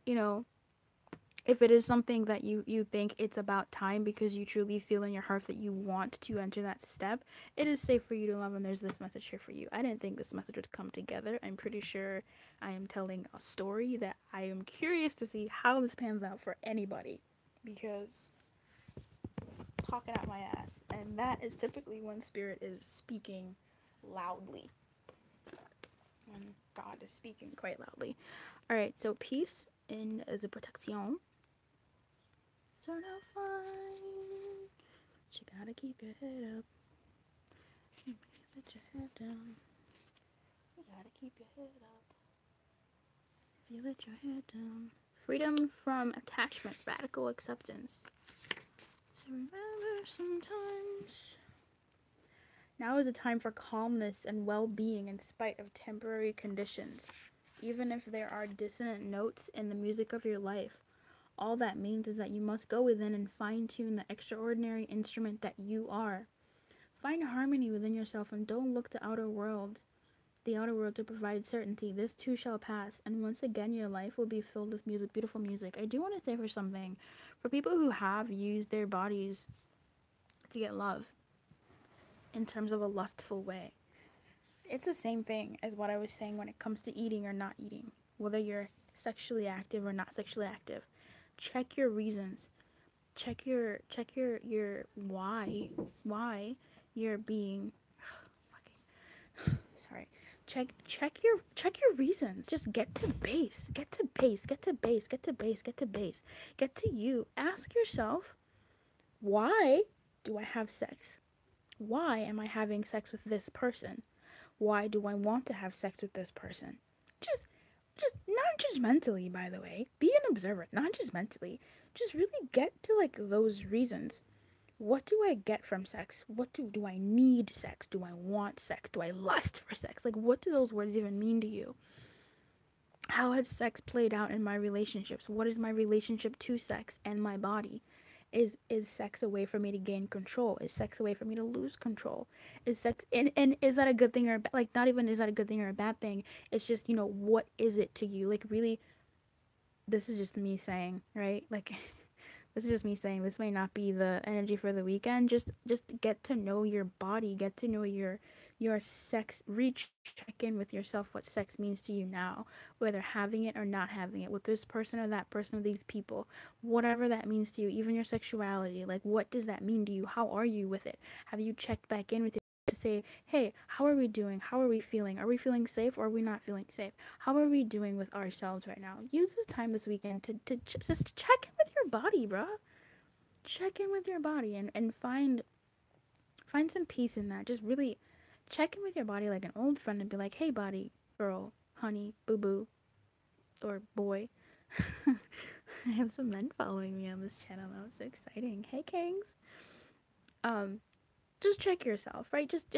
if it is something that you think it's about time, because you truly feel in your heart that you want to enter that step, it is safe for you to love, and there's this message here for you. I didn't think this message would come together. I'm pretty sure I am telling a story that I am curious to see how this pans out for anybody, because talking out my ass, and that is typically when spirit is speaking loudly, when God is speaking quite loudly. All right, so peace in the protection. Turn out fine. You gotta keep your head up. You let your head down. You gotta keep your head up. If you let your head down. Freedom from attachment. Radical acceptance. To remember sometimes Now is a time for calmness and well-being in spite of temporary conditions. Even if there are dissonant notes in the music of your life, all that means is that you must go within and fine-tune the extraordinary instrument that you are. Find harmony within yourself and don't look to the outer world to provide certainty. This too shall pass, and once again your life will be filled with music, beautiful music. I do want to say for people who have used their bodies to get love in terms of a lustful way, it's the same thing as what I was saying when it comes to eating or not eating. Whether you're sexually active or not sexually active, check your reasons. Check your why you're being sorry. Check your reasons. Just get to base. Get to base. Get to base. Get to base. Get to base. Get to you. Ask yourself, why do I have sex? Why am I having sex with this person? Why do I want to have sex with this person? Just non-judgmentally, by the way. Be an observer, non-judgmentally. Just really get to like those reasons. What do I get from sex? What do I need sex? Do I want sex? Do I lust for sex? Like, what do those words even mean to you? How has sex played out in my relationships? What is my relationship to sex and my body? Is sex a way for me to gain control? Is sex a way for me to lose control? Is sex and is that a good thing or like not even is that a good thing or a bad thing? It's just, what is it to you? Like really, this is just me saying, right? Like this is just me saying this may not be the energy for the weekend. Just get to know your body, get to know your sex, check in with yourself what sex means to you now, whether having it or not having it, with this person or that person or these people, whatever that means to you, even your sexuality, like what does that mean to you? How are you with it? Have you checked back in with yourself to say, hey, how are we doing? How are we feeling? Are we feeling safe or are we not feeling safe? How are we doing with ourselves right now? Use this time this weekend to just check in with your body, bruh. Check in with your body and find some peace in that. Just really check in with your body like an old friend and be like, hey, body, girl, honey, boo boo, or boy. I have some men following me on this channel now. It's so exciting. Hey, kings. Just check yourself, right? Just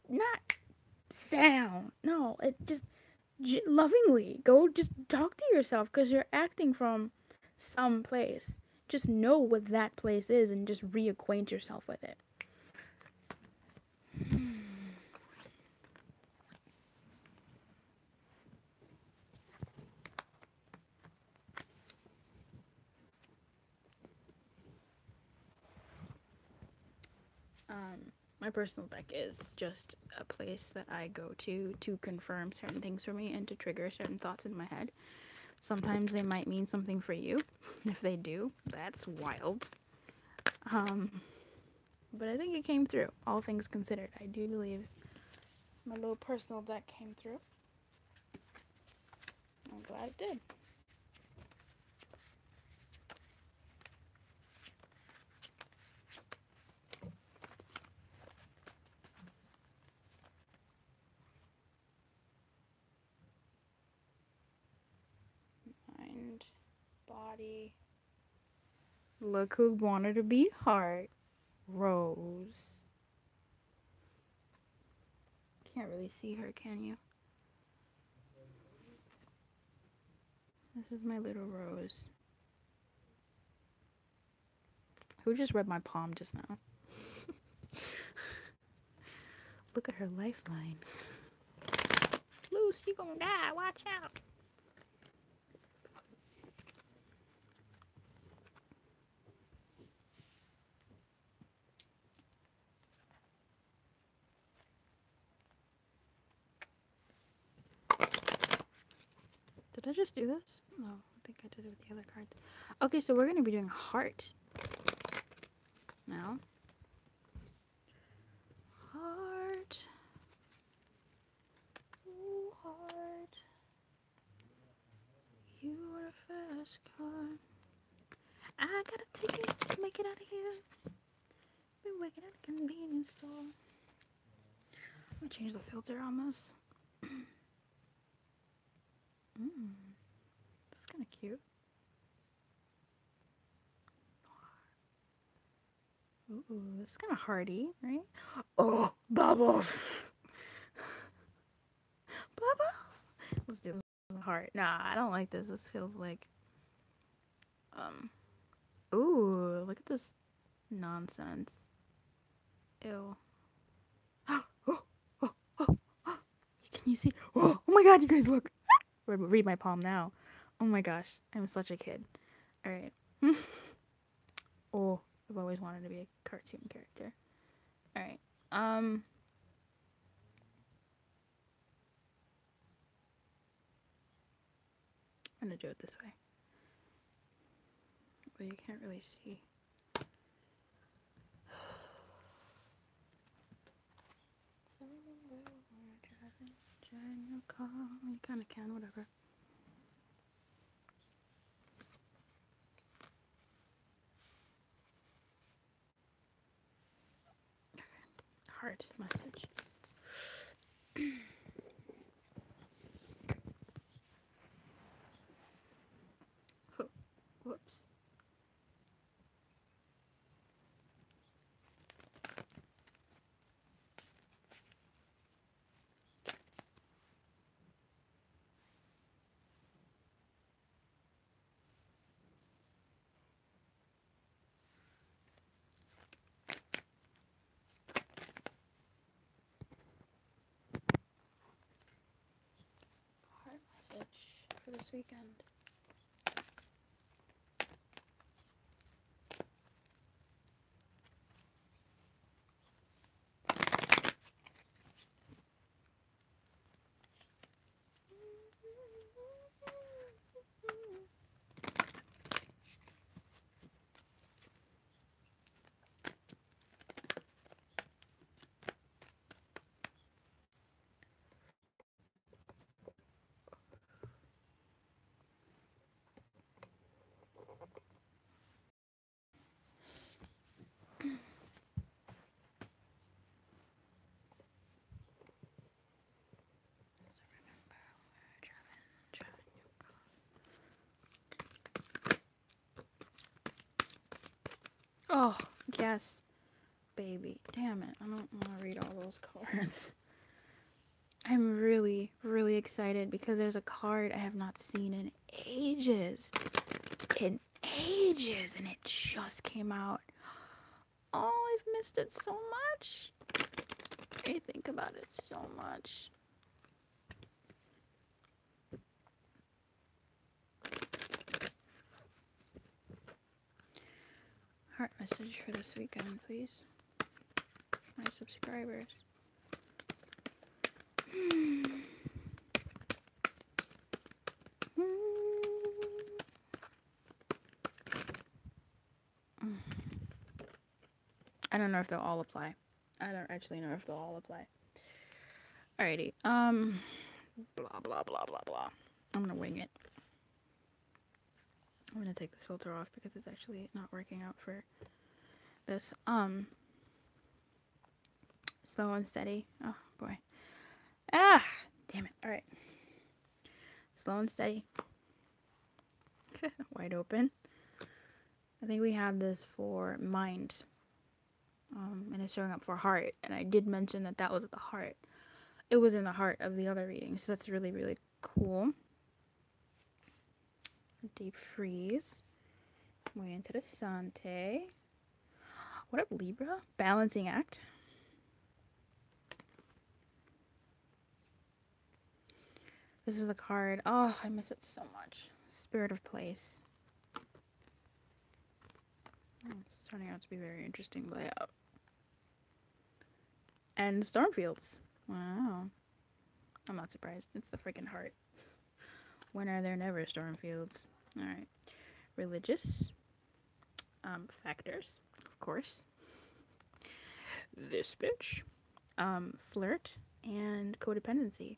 not sound. No, it just lovingly go. Just talk to yourself because you're acting from some place. Just know what that place is and just reacquaint yourself with it. My personal deck is just a place that I go to confirm certain things for me and to trigger certain thoughts in my head. Sometimes they might mean something for you. If they do, that's wild. But I think it came through, all things considered. I do believe my little personal deck came through. I'm glad it did. Mind, body. Look who wanted to be heart. Rose. Can't really see her, can you? This is my little Rose. Who just read my palm just now? Look at her lifeline. Luce, you gonna die. Watch out. Did I just do this? No, I think I did it with the other cards. Okay, so we're going to be doing heart now. Heart. Ooh, heart. You are a fast car. I gotta take it to make it out of here. Been working at a convenience store. I'm gonna change the filter on this. This is kind of cute. Ooh. Ooh, this is kind of hardy, right? Oh, bubbles. Bubbles. Let's do the heart. Nah, I don't like this. This feels like, ooh, look at this nonsense. Ew. Oh, oh, oh, oh. Can you see? Oh my god, you guys look. Read my palm now. Oh my gosh, I'm such a kid. All right. Oh, I've always wanted to be a cartoon character. All right. I'm gonna do it this way. But you can't really see. Driving your car. You kind of can, whatever. Heart message. Whoops. Heart message for this weekend. Oh, yes, baby. Damn it. I don't want to read all those cards. I'm really, really excited because there's a card I have not seen in ages. In ages. And it just came out. Oh, I've missed it so much. I think about it so much. Heart message for this weekend, please. My subscribers. I don't know if they'll all apply. I don't actually know if they'll all apply. Alrighty. Blah, blah, blah, blah, blah. I'm gonna wing it. I'm gonna take this filter off because it's actually not working out for this. Slow and steady. Oh, boy. Ah! Damn it. Alright. Slow and steady. Wide open. I think we have this for mind. And it's showing up for heart. And I did mention that that was at the heart. It was in the heart of the other reading. So that's really, really cool. Deep freeze. Muy interesante. What up, Libra? Balancing act. This is a card. Oh, I miss it so much. Spirit of place. Oh, it's turning out to be a very interesting layout. And Stormfields. Wow. I'm not surprised. It's the freaking heart. When are there never Stormfields? Alright. Religious. Factors, of course. This bitch. Flirt. And codependency.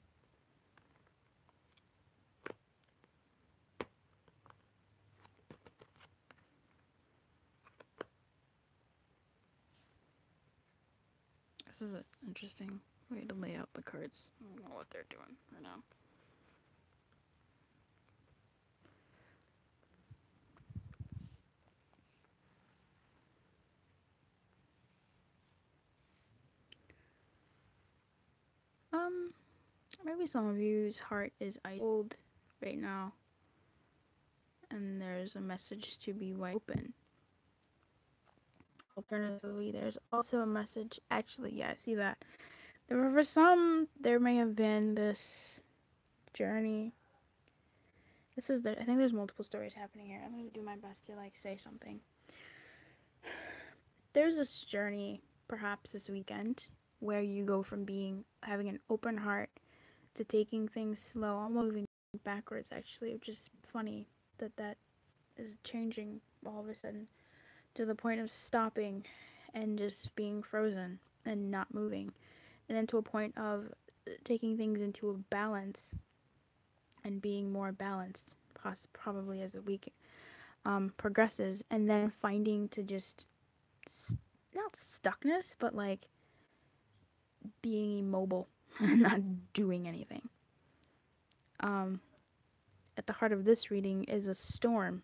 This is an interesting way to lay out the cards. I don't know what they're doing right now. maybe some of you's heart is cold right now, and there's a message to be wide open. Alternatively, there's also a message. Actually, yeah, I see that. For some, there may have been this journey. I think there's multiple stories happening here. I'm gonna do my best to like say something. There's this journey, perhaps this weekend, where you go from having an open heart to taking things slow, almost moving backwards. Actually, which is funny that is changing all of a sudden to the point of stopping and just being frozen and not moving, and then to a point of taking things into a balance and being more balanced, probably as the week progresses, and then finding to just not stuckness, but like being immobile and not doing anything. At the heart of this reading is a storm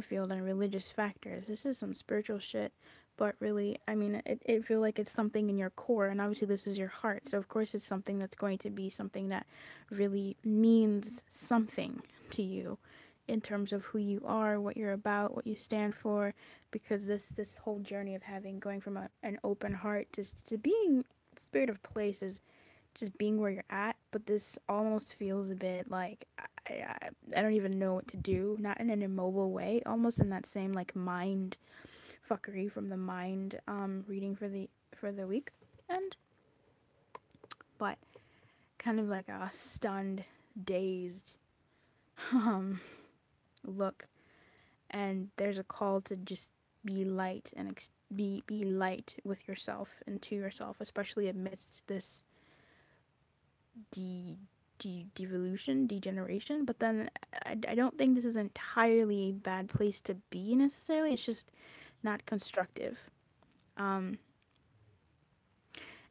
field and religious factors. This is some spiritual shit, but really, I mean, it feel like it's something in your core, and obviously this is your heart, so of course it's something that's going to be something that really means something to you in terms of who you are, what you're about, what you stand for, because this whole journey of going from an open heart to being spirit of place is just being where you're at, but this almost feels a bit like I don't even know what to do, not in an immobile way, almost in that same like mind fuckery from the mind reading for the week, and but kind of like a stunned, dazed look, and there's a call to just be light and be light with yourself and to yourself, especially amidst this degeneration. But then I don't think this is an entirely bad place to be necessarily. It's just not constructive. And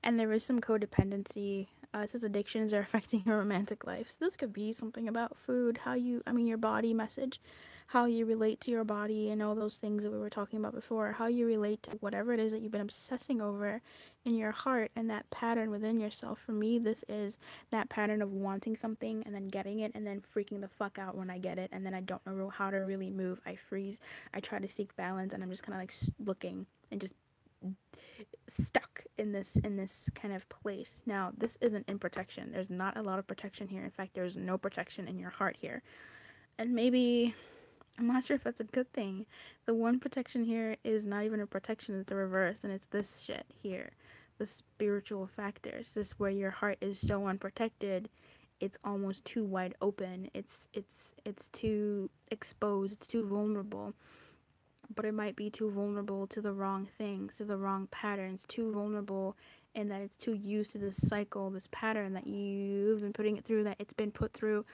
there is some codependency. It says addictions are affecting your romantic life. So this could be something about food, your body message, how you relate to your body and all those things that we were talking about before, how you relate to whatever it is that you've been obsessing over in your heart and that pattern within yourself. For me, this is that pattern of wanting something and then getting it and then freaking the fuck out when I get it, and then I don't know how to really move. I freeze. I try to seek balance, and I'm just kind of like looking and just stuck in this kind of place. Now, this isn't in protection. There's not a lot of protection here. In fact, there's no protection in your heart here. And maybe, I'm not sure if that's a good thing. The one protection here is not even a protection, it's a reverse, and it's this shit here. The spiritual factors. This where your heart is so unprotected, it's almost too wide open. It's too exposed, it's too vulnerable. But it might be too vulnerable to the wrong things, to the wrong patterns, too vulnerable in that it's too used to this cycle, this pattern that you've been putting it through, that it's been put through,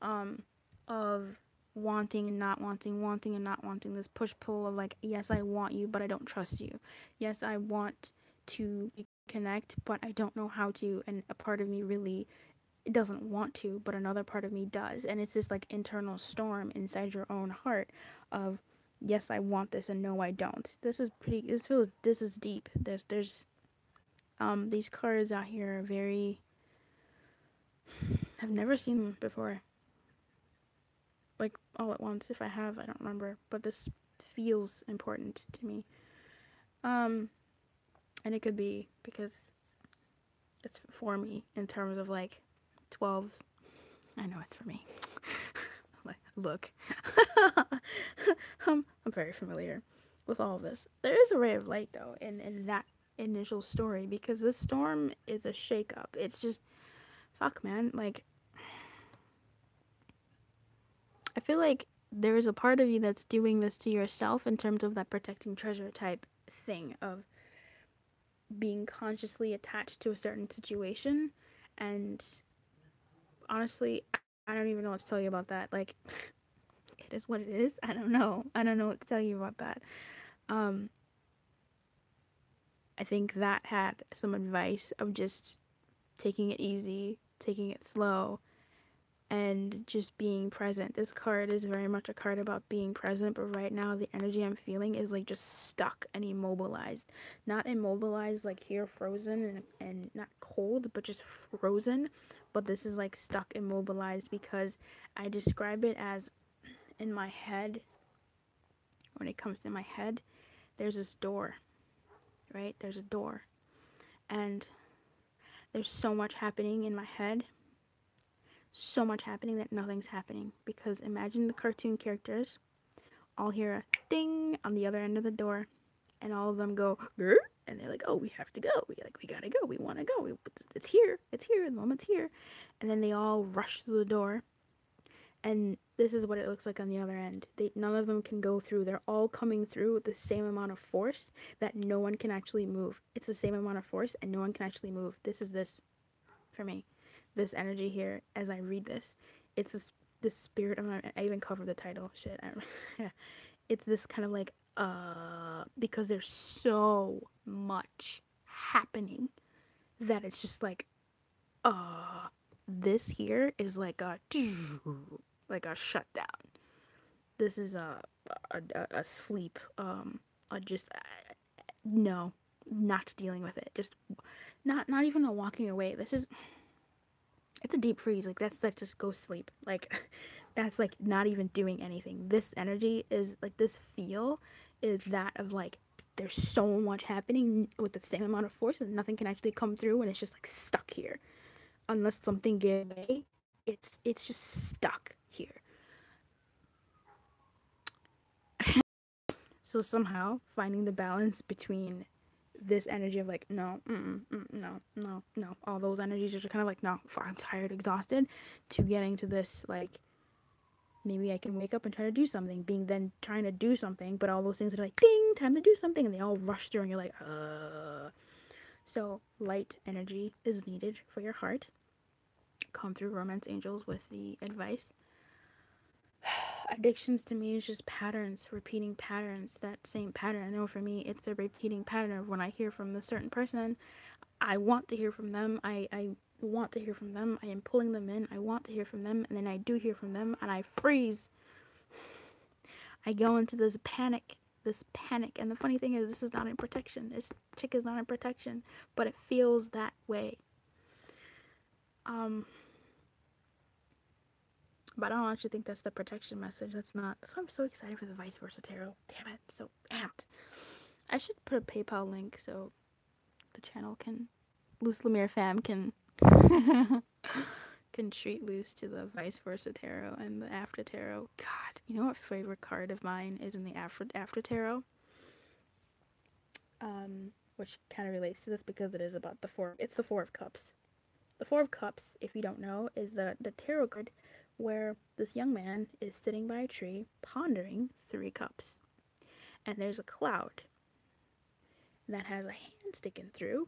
of wanting and not wanting, wanting and not wanting, this push-pull of like, yes, I want you, but I don't trust you. Yes, I want to connect, but I don't know how to, and a part of me really doesn't want to, but another part of me does. And it's this like internal storm inside your own heart of, yes, I want this, and no, I don't. This is deep. There's these cards out here are very, I've never seen them before. Like all at once. If I have, I don't remember, but this feels important to me. And it could be because it's for me in terms of like 12. I know it's for me. Look. I'm very familiar with all of this. There is a ray of light though in that initial story, because this storm is a shakeup. It's just, fuck man, like, I feel like there is a part of you that's doing this to yourself in terms of that protecting treasure type thing of being consciously attached to a certain situation. And honestly, I don't even know what to tell you about that. Like, it is what it is. I don't know what to tell you about that. I think that had some advice of just taking it easy, taking it slow, and just being present. This card is very much a card about being present, but right now the energy I'm feeling is like just stuck and immobilized. Not immobilized like here, frozen and not cold, but just frozen. But this is like stuck, immobilized, because I describe it as in my head, when it comes to my head, there's this door, right? There's a door. And there's so much happening in my head, so much happening that nothing's happening. Because imagine the cartoon characters all hear a ding on the other end of the door, and all of them go, grr, and they're like, oh, we have to go. We gotta go. We want to go. It's here. It's here. The moment's here. And then they all rush through the door. And this is what it looks like on the other end. None of them can go through. They're all coming through with the same amount of force that no one can actually move. It's the same amount of force and no one can actually move. This is this, for me, this energy here as I read this. It's this spirit. I even covered the title. Shit. Yeah. It's this kind of like, because there's so much happening that it's just like, this here is like a shutdown. This is a sleep. No, not dealing with it. Just not even a walking away. It's a deep freeze. Like that's just go sleep. Like that's like not even doing anything. This energy is like, this feel is that of like, there's so much happening with the same amount of force and nothing can actually come through, and it's just like stuck here. Unless something gave way, it's just stuck here. So somehow finding the balance between this energy of like, no, no, all those energies are kind of like, no, I'm tired, exhausted, to getting to this like, maybe I can wake up and try to do something, being then trying to do something, but all those things are like, ding, time to do something, and they all rush through and you're like, So light energy is needed for your heart. Come through romance angels with the advice. Addictions to me is just patterns, repeating patterns, that same pattern. I know for me, it's the repeating pattern of when I hear from this certain person, I want to hear from them, I want to hear from them, I am pulling them in, I want to hear from them, and then I do hear from them, and I freeze. I go into this panic, and the funny thing is, this is not in protection, this chick is not in protection, but it feels that way. But I don't actually think that's the protection message. That's not. That's why I'm so excited for the vice versa tarot. Damn it, I'm so amped. I should put a PayPal link so the channel can, Loose Lumiere fam can can treat loose to the vice versa tarot and the after tarot. God, you know what favorite card of mine is in the after tarot? Which kind of relates to this because it is about the four. It's the Four of Cups. The Four of Cups, if you don't know, is the tarot card where this young man is sitting by a tree pondering 3 cups. And there's a cloud that has a hand sticking through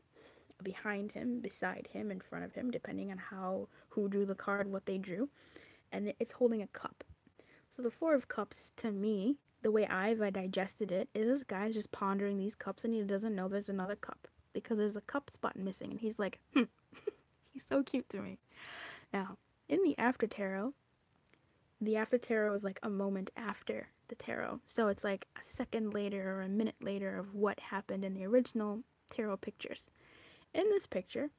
behind him, beside him, in front of him, depending on who drew the card, what they drew. And it's holding a cup. So the Four of Cups, to me, the way I've digested it, is this guy's just pondering these cups and he doesn't know there's another cup because there's a cup spot missing. And he's like, he's so cute to me. Now, in the after tarot is like a moment after the tarot. So it's like a second later or a minute later of what happened in the original tarot pictures. In this picture,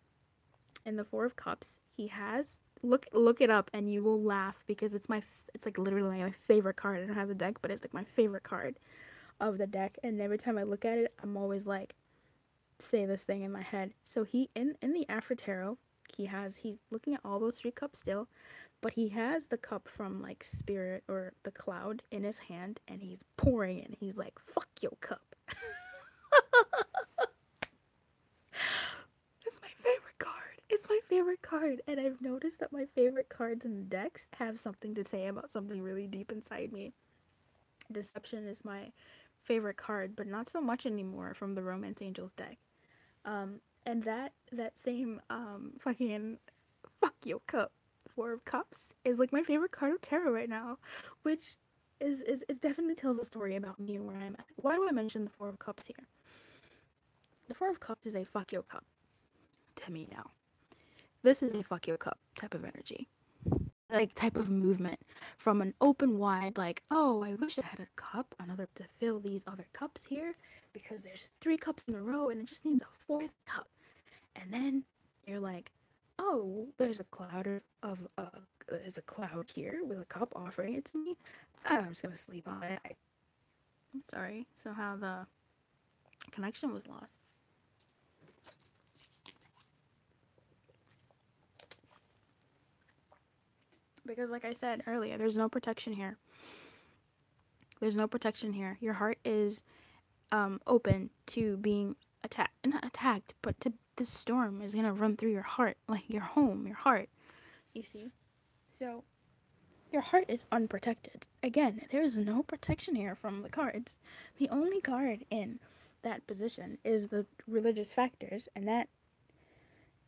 in the Four of Cups, he has, look it up and you will laugh because it's like literally my favorite card. I don't have the deck, but it's like my favorite card of the deck. And every time I look at it, I'm always like, say this thing in my head. So he, in the after tarot, he's looking at all those 3 cups still, but he has the cup from like spirit or the cloud in his hand and he's pouring it. He's like, fuck your cup. It's my favorite card. It's my favorite card. And I've noticed that my favorite cards in the decks have something to say about something really deep inside me. Deception is my favorite card, but not so much anymore from the Romance Angels deck. And that same fucking fuck your cup, Four of Cups, is like my favorite card of tarot right now, which is it definitely tells a story about me and where I'm at. Why do I mention the Four of Cups here? The Four of Cups is a fuck your cup to me now. This is a fuck your cup type of energy. like type of movement from an open wide, like, oh, I wish I had a cup, another to fill these other cups here because there's 3 cups in a row and it just needs a 4th cup. And then you're like, oh, there's a cloud there's a cloud here with a cup offering it to me. I'm just gonna sleep on it. I'm sorry. Somehow the connection was lost. Because like I said earlier, there's no protection here. There's no protection here. Your heart is open to being not attacked, but to this storm is gonna run through your heart, like your home, your heart. You see? So your heart is unprotected. Again, there is no protection here from the cards. The only card in that position is the religious factors, and that,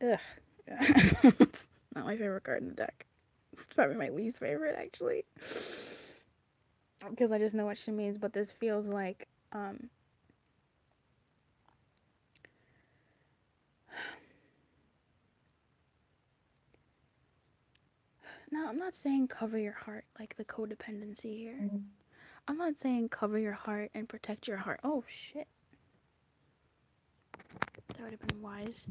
it's not my favorite card in the deck. It's probably my least favorite, actually, because I just know what she means. But this feels like, now I'm not saying cover your heart like the codependency here. Mm-hmm. I'm not saying cover your heart and protect your heart. Oh shit, that would have been wise.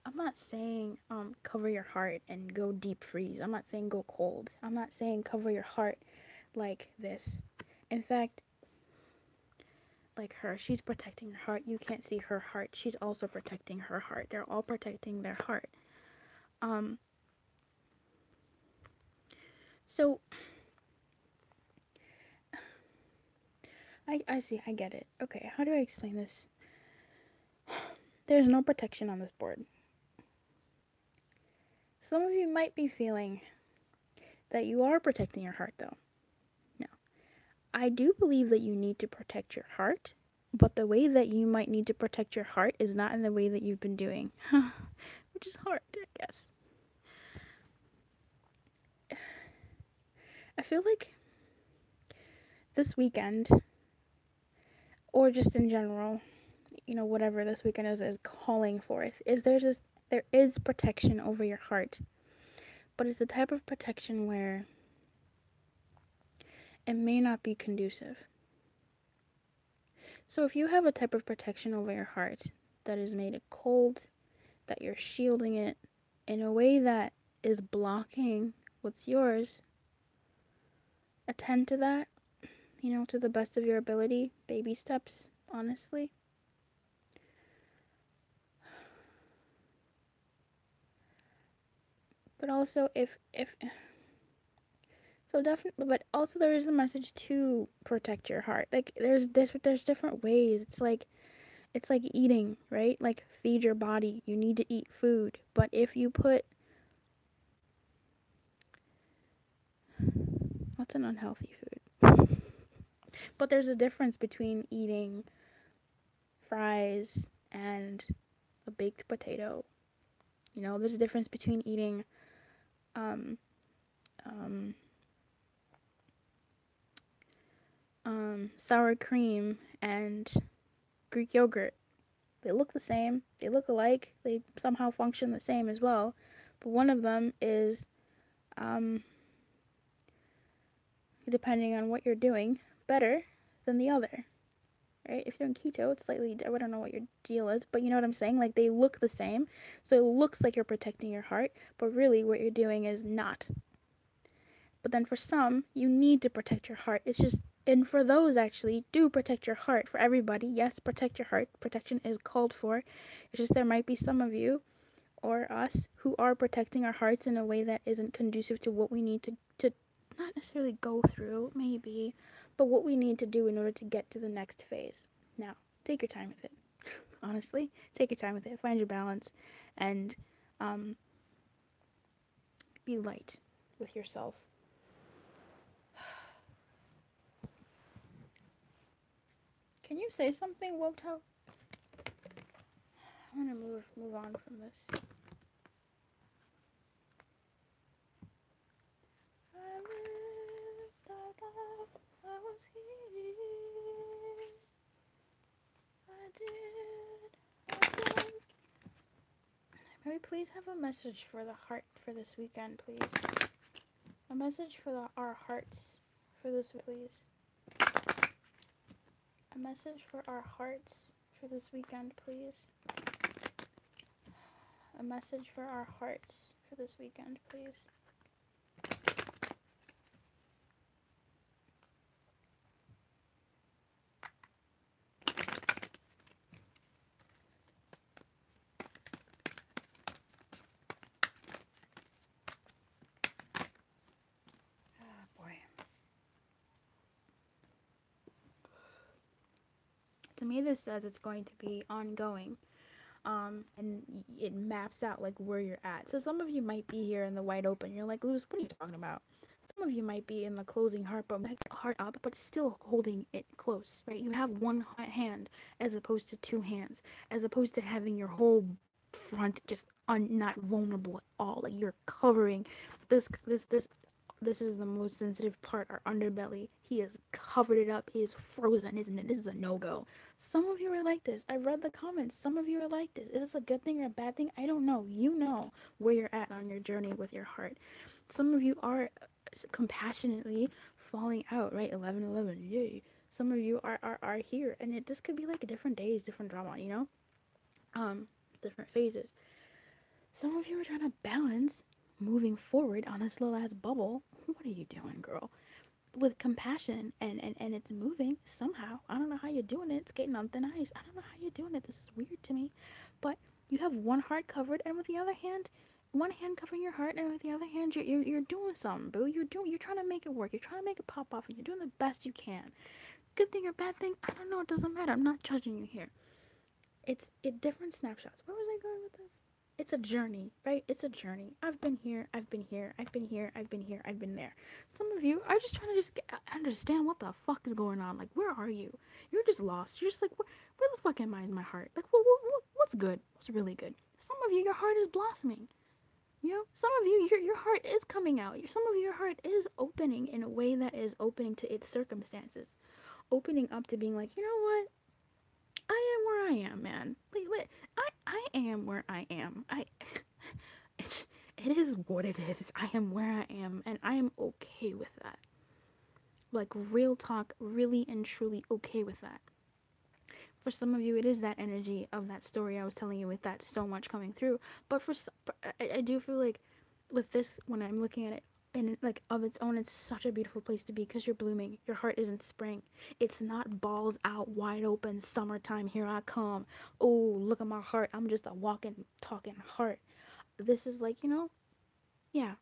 I'm not saying cover your heart and go deep freeze. I'm not saying go cold. I'm not saying cover your heart like this. In fact, like her, she's protecting her heart. You can't see her heart. She's also protecting her heart. They're all protecting their heart. So I see, I get it. Okay, how do I explain this? There's no protection on this board. Some of you might be feeling that you are protecting your heart, though. No. I do believe that you need to protect your heart, but the way that you might need to protect your heart is not in the way that you've been doing, which is hard, I guess. I feel like this weekend, or just in general, you know, whatever this weekend is calling forth, is there is protection over your heart, but it's a type of protection where it may not be conducive. So if you have a type of protection over your heart that has made it cold, that you're shielding it in a way that is blocking what's yours, attend to that, you know, to the best of your ability. Baby steps, honestly. But also but also there is a message to protect your heart. Like there's different ways. It's like eating, right? Like feed your body. You need to eat food. But if you put, what's an unhealthy food? But there's a difference between eating fries and a baked potato. You know, there's a difference between eating sour cream and Greek yogurt. They look the same, they look alike, they somehow function the same as well, but one of them is, depending on what you're doing, better than the other, right? If you're on keto, it's slightly, I don't know what your deal is, but you know what I'm saying? Like, they look the same, so it looks like you're protecting your heart, but really what you're doing is not. But then for some, you need to protect your heart. It's just, and for those actually, do protect your heart. For everybody, yes, protect your heart. Protection is called for. It's just there might be some of you or us who are protecting our hearts in a way that isn't conducive to what we need to not necessarily go through, maybe, but what we need to do in order to get to the next phase. Now, take your time with it. Honestly, take your time with it. Find your balance and be light with yourself. Can you say something, Woto? I'm gonna move on from this. I lived a life, I was here. I did. May we please have a message for the heart for this weekend, please? A message for our hearts for this week, please. A message for our hearts for this weekend, please. A message for our hearts for this weekend, please. To me, this says it's going to be ongoing, and it maps out like where you're at. So some of you might be here in the wide open. You're like, Luz, what are you talking about? Some of you might be in the closing heart, heart up, but still holding it close, right? You have one hand as opposed to two hands, as opposed to having your whole front just not vulnerable at all. Like you're covering this is the most sensitive part, our underbelly. He has covered it up. He is frozen, isn't it? This is a no-go. Some of you are like this. I read the comments. Some of you are like this. Is this a good thing or a bad thing? I don't know. You know where you're at on your journey with your heart. Some of you are compassionately falling out, right? 11-11, yay. Some of you are here, and this could be like different days, different drama, you know? Different phases. Some of you are trying to balance moving forward on this little ass bubble. What are you doing, girl? With compassion, and it's moving somehow. I don't know how you're doing it. It's skating on thin ice. I don't know how you're doing it. This is weird to me. But you have one heart covered, and with the other hand, one hand covering your heart, and with the other hand, you're doing something, boo. You're trying to make it work. You're trying to make it pop off, and you're doing the best you can. Good thing or bad thing, I don't know. It doesn't matter. I'm not judging you here. It's different snapshots. Where was I going with this? It's a journey, right? It's a journey. I've been here, I've been here, I've been here, I've been here, I've been there. Some of you are just trying to understand what the fuck is going on. Like, where are you? You're just lost. You're just like, where the fuck am I in my heart? Like, what's good? What's really good? Some of you, your heart is blossoming. You know, some of you, your heart is coming out. Some of your heart is opening in a way that is opening to its circumstances. Opening up to being like, you know what? I am where I am, man. I am where I am. It is what it is. I am where I am, and I am okay with that. Like, real talk, really and truly okay with that. For some of you, it is that energy of that story I was telling you, with that so much coming through. But I do feel like with this, when I'm looking at it, and like of its own, it's such a beautiful place to be because you're blooming. Your heart isn't spring. It's not balls out wide open, summertime, here I come. Oh, look at my heart. I'm just a walking, talking heart. This is like, you know, yeah.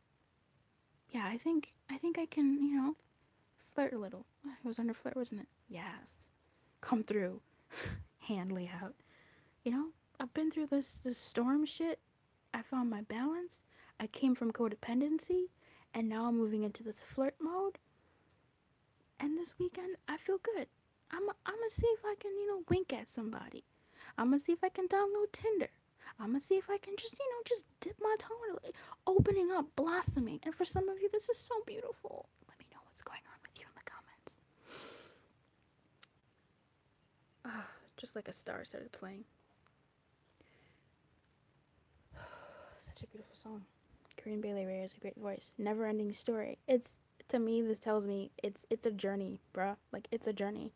I think I can, you know, flirt a little. It was under flirt, wasn't it? Yes. Come through. Hand layout. You know, I've been through this storm shit. I found my balance. I came from codependency. And now I'm moving into this flirt mode. And this weekend, I feel good. I'm gonna see if I can, you know, wink at somebody. I'm gonna see if I can download Tinder. I'm gonna see if I can just, you know, just dip my toe in it. Opening up, blossoming. And for some of you, this is so beautiful. Let me know what's going on with you in the comments. Just like a star started playing. Such a beautiful song. Corinne Bailey Ray has a great voice. Never ending story. To me, this tells me it's a journey, bruh. Like, it's a journey.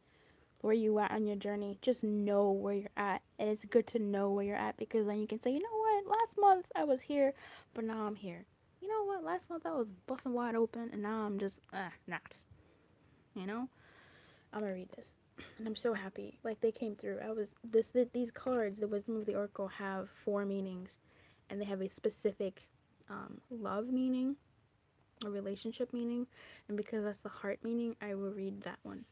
Where you at on your journey, just know where you're at. And it's good to know where you're at, because then you can say, you know what, last month I was here, but now I'm here. You know what, last month I was busting wide open, and now I'm just not. You know? I'm gonna read this. And I'm so happy. Like, they came through. These cards, the Wisdom of the Oracle, have 4 meanings, and they have a specific love meaning, a relationship meaning, and because that's the heart meaning, I will read that one.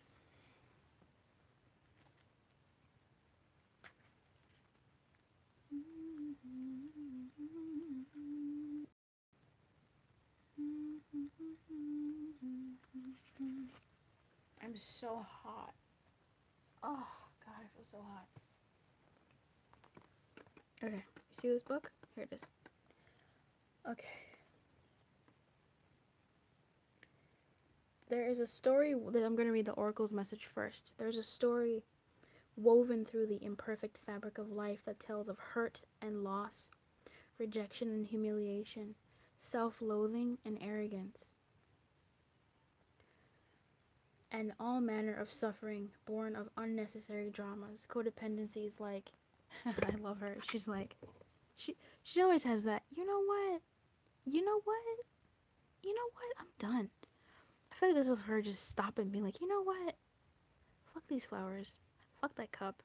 I'm so hot. Oh god, I feel so hot. Okay, you see this book? Here it is. Okay. There is a story that I'm going to read the Oracle's message first. There's a story woven through the imperfect fabric of life that tells of hurt and loss, rejection and humiliation, self-loathing and arrogance. and all manner of suffering born of unnecessary dramas. Codependency is like, I love her. She's like, she always has that. You know what? You know what? You know what? I'm done. I feel like this is her just stopping and being like, you know what? Fuck these flowers. Fuck that cup.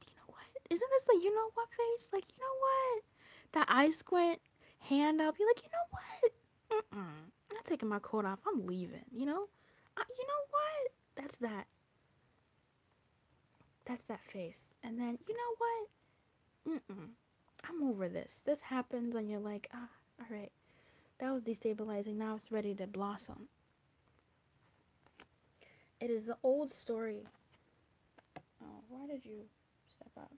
You know what? Isn't this the you know what face? Like, you know what? That eye squint, hand up. You're like, you know what? I'm not taking my coat off. I'm leaving. You know? You know what? That's that. That's that face. And then, you know what? I'm over this. This happens, and you're like, all right. That was destabilizing. Now it's ready to blossom. It is the old story. Oh, why did you step up?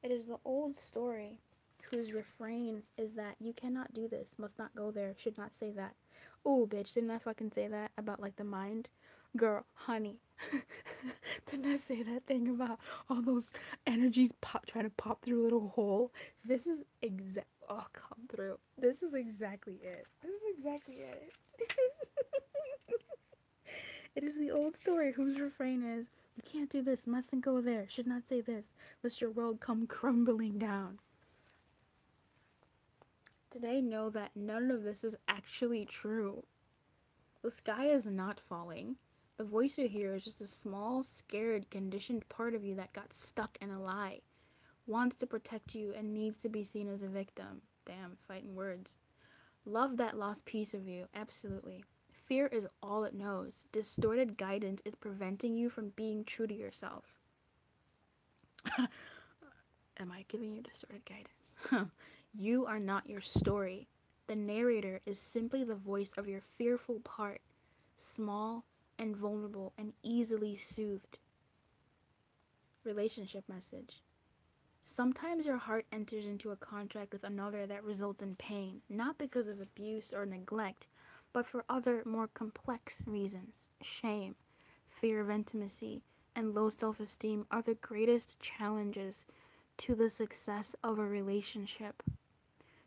It is the old story whose refrain is that you cannot do this, must not go there, should not say that. Oh, bitch, didn't I fucking say that about like the mind? Girl, honey, didn't I say that thing about all those energies trying to pop through a little hole? This is come through. This is exactly it. This is exactly it. It is the old story whose refrain is, you can't do this, mustn't go there, should not say this, lest your world come crumbling down. Today, know that none of this is actually true. The sky is not falling. The voice you hear is just a small, scared, conditioned part of you that got stuck in a lie, wants to protect you, and needs to be seen as a victim. Damn, fighting words. Love that lost piece of you, absolutely. Fear is all it knows. Distorted guidance is preventing you from being true to yourself. Am I giving you distorted guidance? You are not your story. The narrator is simply the voice of your fearful part, small and vulnerable and easily soothed. Relationship message. Sometimes your heart enters into a contract with another that results in pain, not because of abuse or neglect, but for other, more complex reasons. Shame, fear of intimacy, and low self-esteem are the greatest challenges to the success of a relationship.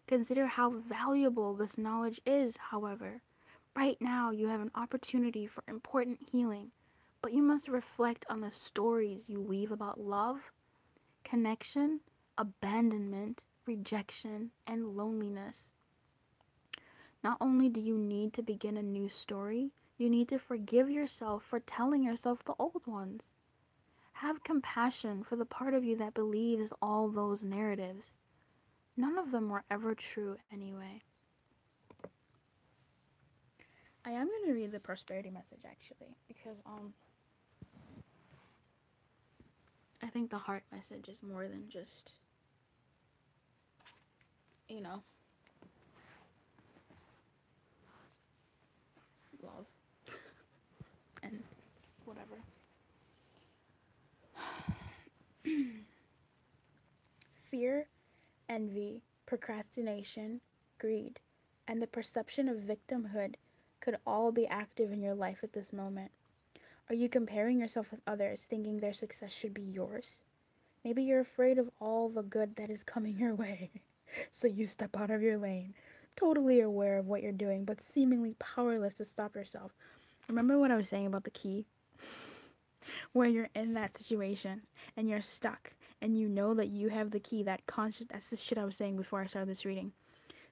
Consider how valuable this knowledge is, however. Right now, you have an opportunity for important healing, but you must reflect on the stories you weave about love, connection, abandonment, rejection, and loneliness. Not only do you need to begin a new story, you need to forgive yourself for telling yourself the old ones. Have compassion for the part of you that believes all those narratives. None of them were ever true anyway. I am going to read the prosperity message actually, because I think the heart message is more than just, love and whatever. Fear, envy, procrastination, greed, and the perception of victimhood could all be active in your life at this moment. Are you comparing yourself with others, thinking their success should be yours? Maybe you're afraid of all the good that is coming your way, so you step out of your lane, totally aware of what you're doing, but seemingly powerless to stop yourself. Remember what I was saying about the key? Where you're in that situation and you're stuck and you know that you have the key, that conscious, that's the shit I was saying before I started this reading,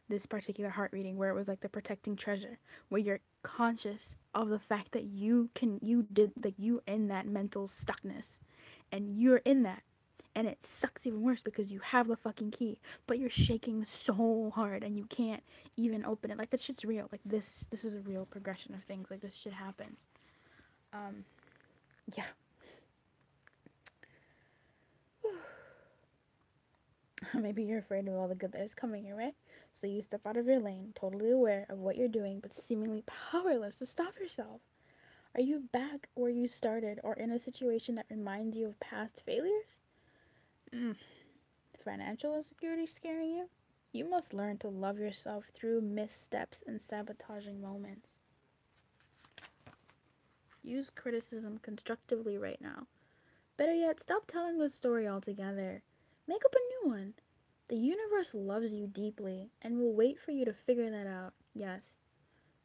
this particular heart reading, where it was like the protecting treasure, where you're conscious of the fact that you're in that mental stuckness and you're in that, and it sucks even worse because you have the fucking key, but you're shaking so hard and you can't even open it. Like, that shit's real. Like, this is a real progression of things. Like, this shit happens. Yeah. Maybe you're afraid of all the good that is coming your way, so you step out of your lane, totally aware of what you're doing, but seemingly powerless to stop yourself. Are you back where you started, or in a situation that reminds you of past failures? Financial insecurity scaring you? You must learn to love yourself through missteps and sabotaging moments. Use criticism constructively right now. Better yet, stop telling the story altogether. Make up a new one. The universe loves you deeply and will wait for you to figure that out. Yes,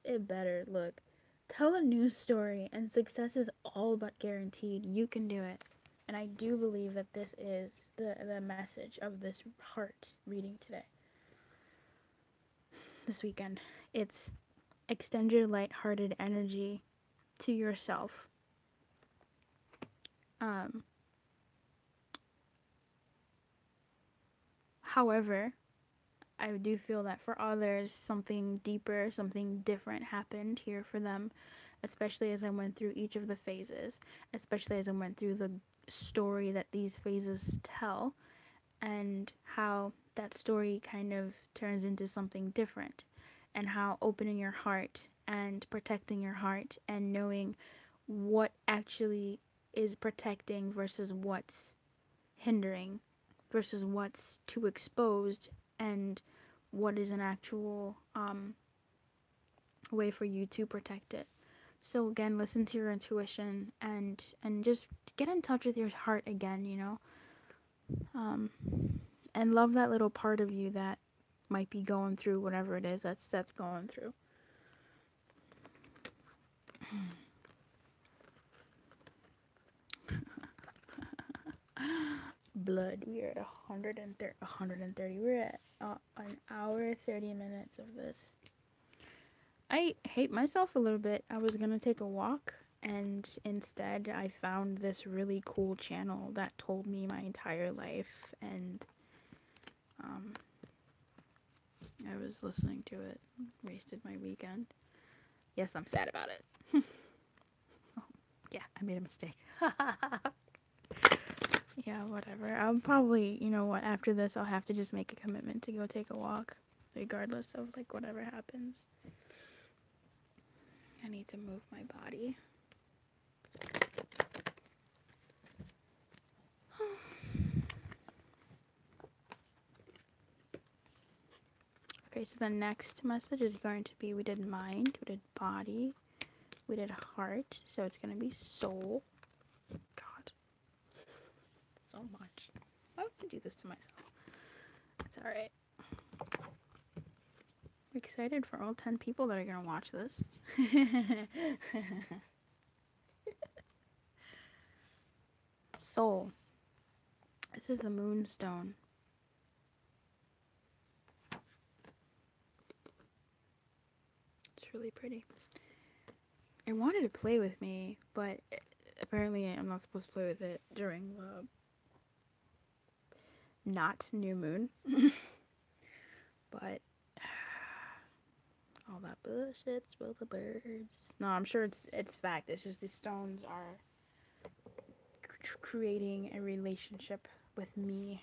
it better. Look, Tell a news story, and success is all but guaranteed. You can do it. And I do believe that this is the message of this heart reading today. This weekend. It's extend your lighthearted energy to yourself. However, I do feel that for others, something deeper, something different happened here for them, especially as I went through each of the phases, especially as I went through the story that these phases tell, and how that story kind of turns into something different, and how opening your heart and protecting your heart and knowing what actually is protecting versus what's hindering versus what's too exposed and what is an actual way for you to protect it. So again, listen to your intuition and just get in touch with your heart again, you know, and love that little part of you that might be going through whatever it is that's going through. Blood. We are at 130. We're at an hour 30 minutes of this. I hate myself a little bit. I was gonna take a walk, and instead I found this really cool channel that told me my entire life, and I was listening to it. Wasted my weekend. Yes, I'm sad about it. Oh, yeah, I made a mistake. Yeah, whatever. I'll probably, you know what, after this I'll have to just make a commitment to go take a walk, regardless of, like, whatever happens. I need to move my body. Okay, so the next message is going to be, we did mind, we did body, we did heart, so it's going to be soul. God. So much. Why would I do this to myself? It's alright. I'm excited for all 10 people that are going to watch this. Soul. This is the moonstone. It's really pretty. It wanted to play with me, but apparently I'm not supposed to play with it during the not new moon. But all that bullshit, spill the birds. No, I'm sure it's fact. It's just these stones are creating a relationship with me,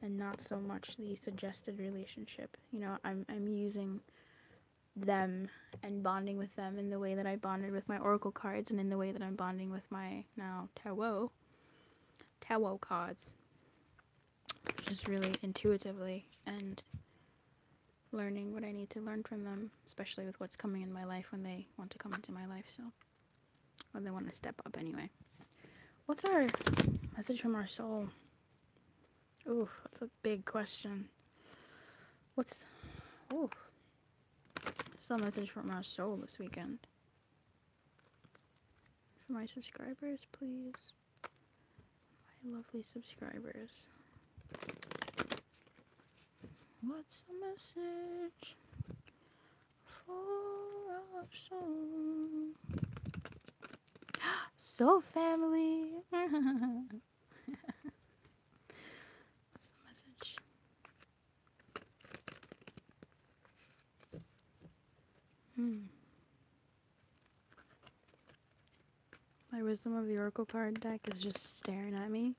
and not so much the suggested relationship. You know, I'm using them and bonding with them in the way that I bonded with my oracle cards, and in the way that I'm bonding with my now tarot cards, just really intuitively, and learning what I need to learn from them, especially with what's coming in my life when they want to come into my life. So when they want to step up anyway. What's our message from our soul? Ooh, that's a big question. What's a message from our soul this weekend? For my subscribers, please. My lovely subscribers. What's the message for our soul? Soul family. What's the message? My Wisdom of the Oracle card deck is just staring at me.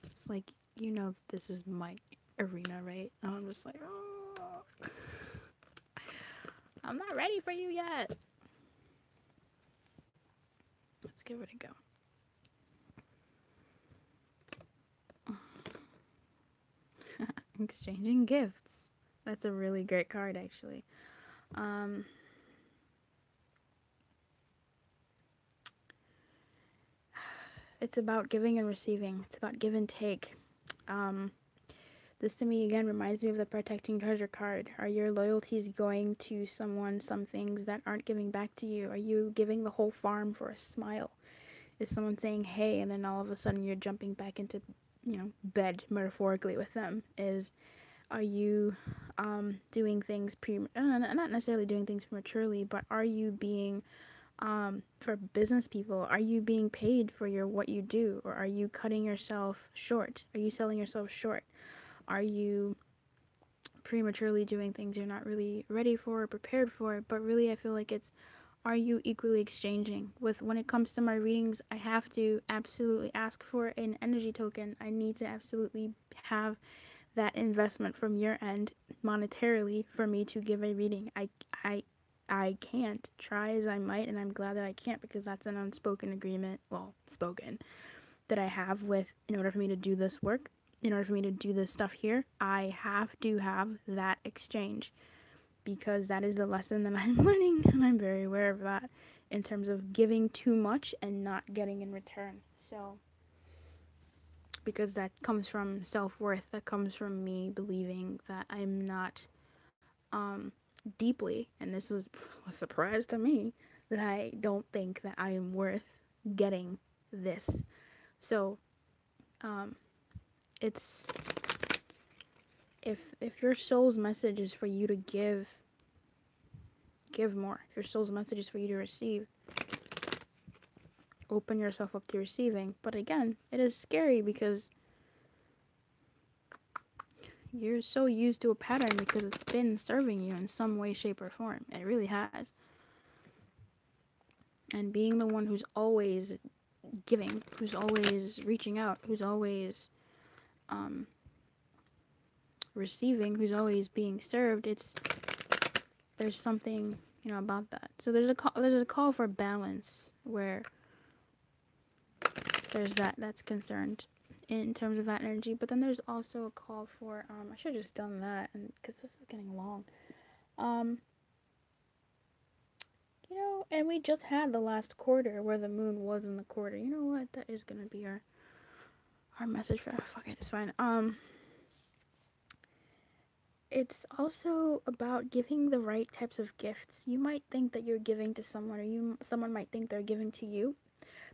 It's like, you know, this is my arena, right? And I'm just like, oh, I'm not ready for you yet. Let's give it a go. Exchanging gifts. That's a really great card, actually. It's about giving and receiving. It's about give and take. This to me again reminds me of the protecting treasure card. Are your loyalties going to someone, some things that aren't giving back to you? Are you giving the whole farm for a smile? Is someone saying hey and then all of a sudden you're jumping back into, bed metaphorically with them? Are you doing things not necessarily doing things prematurely, but are you being for business people, are you being paid for what you do, or are you cutting yourself short? Are you selling yourself short? Are you prematurely doing things you're not really ready for or prepared for? But really, I feel like it's, are you equally exchanging? With when it comes to my readings, I have to absolutely ask for an energy token. I need to absolutely have that investment from your end monetarily for me to give a reading. I can't try as I might, and I'm glad that I can't, because that's an unspoken agreement, well, spoken, that I have with, in order for me to do this work, in order for me to do this stuff here, I have to have that exchange, because that is the lesson that I'm learning, and I'm very aware of that, in terms of giving too much and not getting in return. So, because that comes from self-worth, that comes from me believing that I'm not deeply, and this was a surprise to me, that I don't think that I am worth getting this. So it's, if your soul's message is for you to give more. If your soul's message is for you to receive, open yourself up to receiving. But again, it is scary because you're so used to a pattern, because it's been serving you in some way, shape, or form. It really has. And being the one who's always giving, who's always reaching out, who's always receiving, who's always being served, there's something, about that. So there's a call for balance, where there's that's concerned in terms of that energy. But then there's also a call for I should have just done that, and because this is getting long. And we just had the last quarter where the moon was in the quarter. You know what? That is gonna be our message for, fuck it, it's fine. It's also about giving the right types of gifts. You might think that you're giving to someone, or someone might think they're giving to you,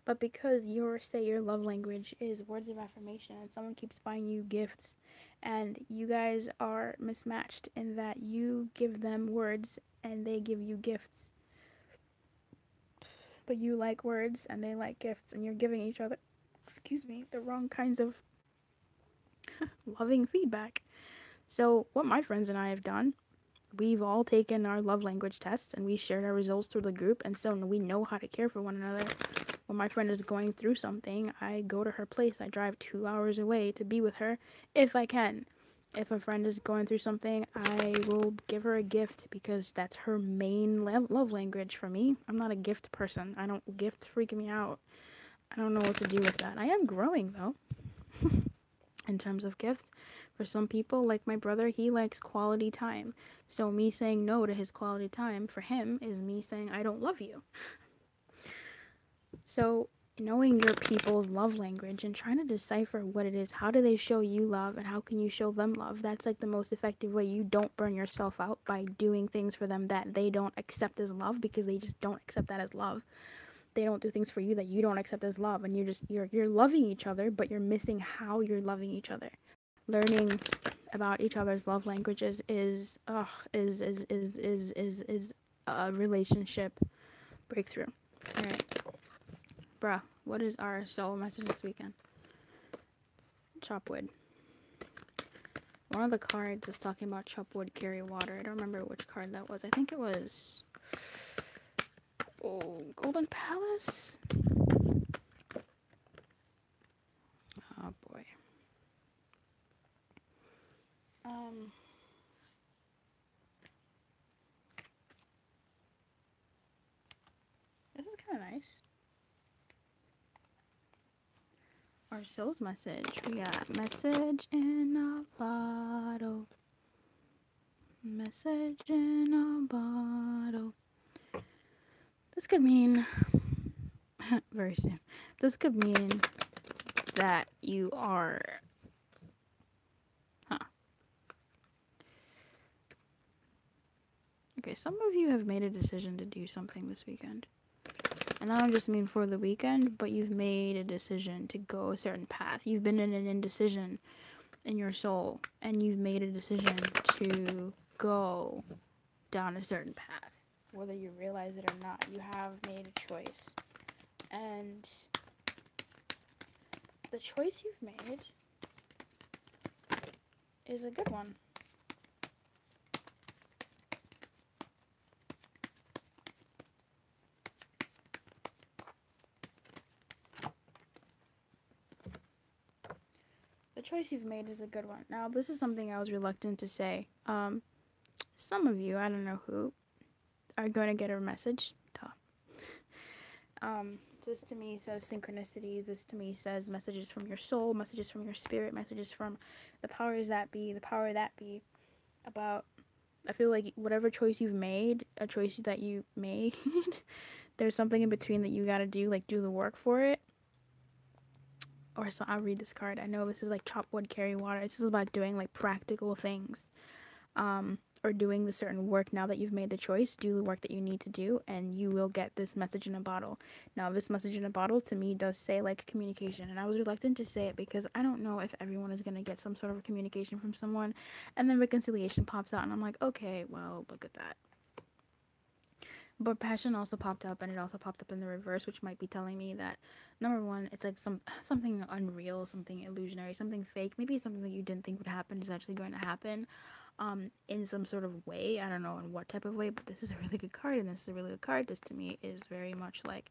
but because your love language is words of affirmation, and someone keeps buying you gifts, and you guys are mismatched in that you give them words and they give you gifts, but you like words and they like gifts, and you're giving each other, the wrong kinds of loving feedback. So what my friends and I have done, we've all taken our love language tests, and we shared our results through the group, and so we know how to care for one another. When my friend is going through something, I go to her place. I drive 2 hours away to be with her if I can. If a friend is going through something, I will give her a gift, because that's her main love language. For me, I'm not a gift person. Gifts freak me out. I don't know what to do with that. I am growing, though, in terms of gifts. For some people, like my brother, he likes quality time. So me saying no to his quality time, for him, is me saying I don't love you. So knowing your people's love language and trying to decipher what it is, how do they show you love, and how can you show them love? That's like the most effective way. You don't burn yourself out by doing things for them that they don't accept as love, because they just don't accept that as love. They don't do things for you that you don't accept as love, and you're loving each other, but you're missing how you're loving each other. Learning about each other's love languages is a relationship breakthrough. All right, bruh, what is our soul message this weekend? Chop wood. One of the cards is talking about chop wood, carry water. I don't remember which card that was. I think it was Golden Palace. Oh boy. This is kind of nice. Our soul's message. We got message in a bottle. Message in a bottle. This could mean very soon. This could mean that you are Okay, some of you have made a decision to do something this weekend. And I don't just mean for the weekend, but you've made a decision to go a certain path. You've been in an indecision in your soul, and you've made a decision to go down a certain path. Whether you realize it or not, you have made a choice. And the choice you've made is a good one. The choice you've made is a good one. Now, this is something I was reluctant to say. Some of you, I don't know who, are going to get a message. This to me says synchronicities. This to me says messages from your soul, messages from your spirit, messages from the powers that be, the power that be. About, I feel like whatever choice you've made, a choice that you made, there's something in between that you gotta do, like do the work for it. Or so I'll read this card. I know this is like chop wood, carry water. This is about doing like practical things. Or doing the certain work. Now that you've made the choice, do the work that you need to do, and you will get this message in a bottle. Now, this message in a bottle to me does say like communication, and I was reluctant to say it because I don't know if everyone is going to get some sort of communication from someone, and then reconciliation pops out, and I'm like, okay, well, look at that. But passion also popped up, and it also popped up in the reverse, which might be telling me that, number one, it's like something unreal, something illusionary, something fake, maybe something that you didn't think would happen is actually going to happen. In some sort of way. I don't know in what type of way, but this is a really good card, and this is a really good card. This to me is very much like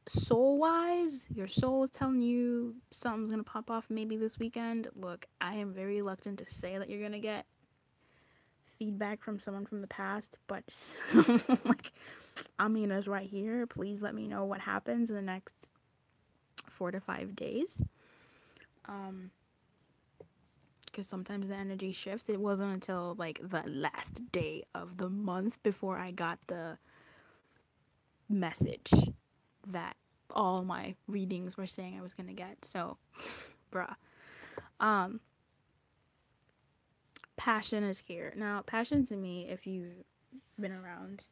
soul-wise. Your soul is telling you something's gonna pop off maybe this weekend. Look, I am very reluctant to say that you're gonna get feedback from someone from the past, but like, Amina's right here. Please let me know what happens in the next 4 to 5 days. Because sometimes the energy shifts. It wasn't until like the last day of the month before I got the message that all my readings were saying I was gonna get. So, bruh. Passion is here. Now, passion to me, if you've been around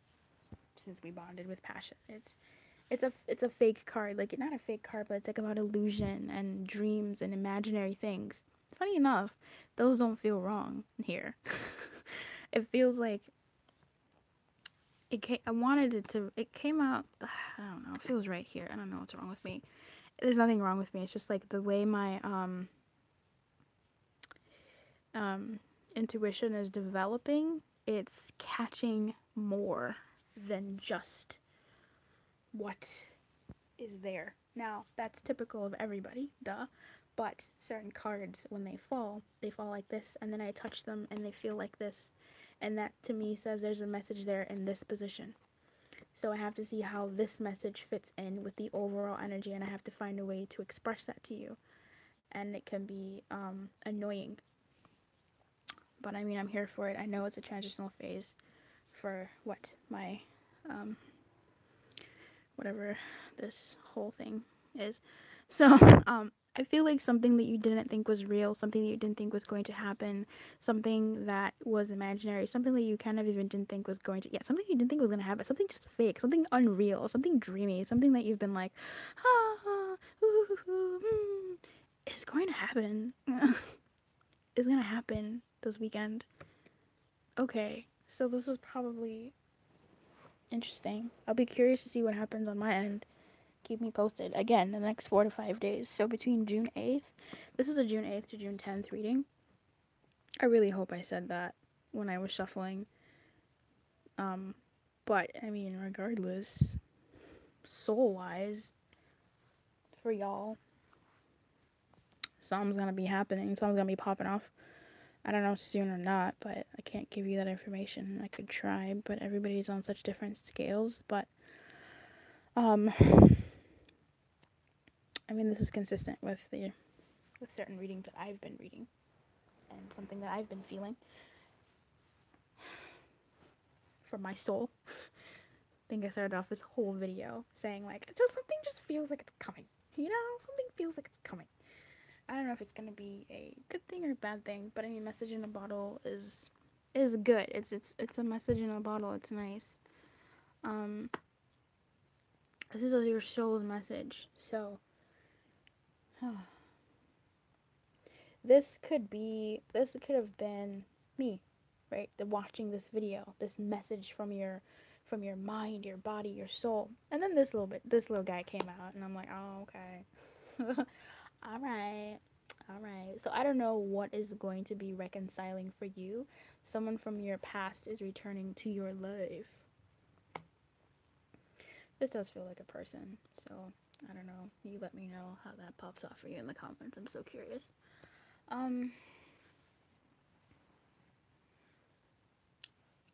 since we bonded with passion, it's a fake card. Like, not a fake card, but it's like about illusion and dreams and imaginary things. Funny enough, those don't feel wrong here. It feels like it came out, I don't know, it feels right here. I don't know what's wrong with me. There's nothing wrong with me. It's just like the way my intuition is developing, it's catching more than just what is there. Now, that's typical of everybody, duh. But certain cards, when they fall like this, and then I touch them and they feel like this. And that to me says there's a message there in this position. So I have to see how this message fits in with the overall energy, and I have to find a way to express that to you. And it can be annoying. But I mean, I'm here for it. I know it's a transitional phase for what my whatever this whole thing is. So I feel like something that you didn't think was real, something that you didn't think was going to happen, something that was imaginary, something that you kind of even didn't think was going to, something you didn't think was going to happen, something just fake, something unreal, something dreamy, something that you've been like, it's going to happen. It's going to happen this weekend. Okay, so this is probably interesting. I'll be curious to see what happens on my end. Keep me posted again in the next 4 to 5 days. So between June 8th, this is a June 8th to June 10th reading. I really hope I said that when I was shuffling. But I mean, regardless, soul-wise, for y'all, something's gonna be happening. Something's gonna be popping off. I don't know soon or not, but I can't give you that information. I could try, but everybody's on such different scales. But I mean, this is consistent with certain readings that I've been reading, and something that I've been feeling from my soul. I think I started off this whole video saying like, something just feels like it's coming. You know, something feels like it's coming. I don't know if it's gonna be a good thing or a bad thing, but I mean, message in a bottle is is good. It's a message in a bottle. It's nice. Um, this is your soul's message. So, this could have been me, right? The watching this video, this message from your mind, your body, your soul. And then this little guy came out and I'm like, "Oh, okay." All right. All right. So I don't know what is going to be reconciling for you. Someone from your past is returning to your life. This does feel like a person. So I don't know. You let me know how that pops off for you in the comments. I'm so curious.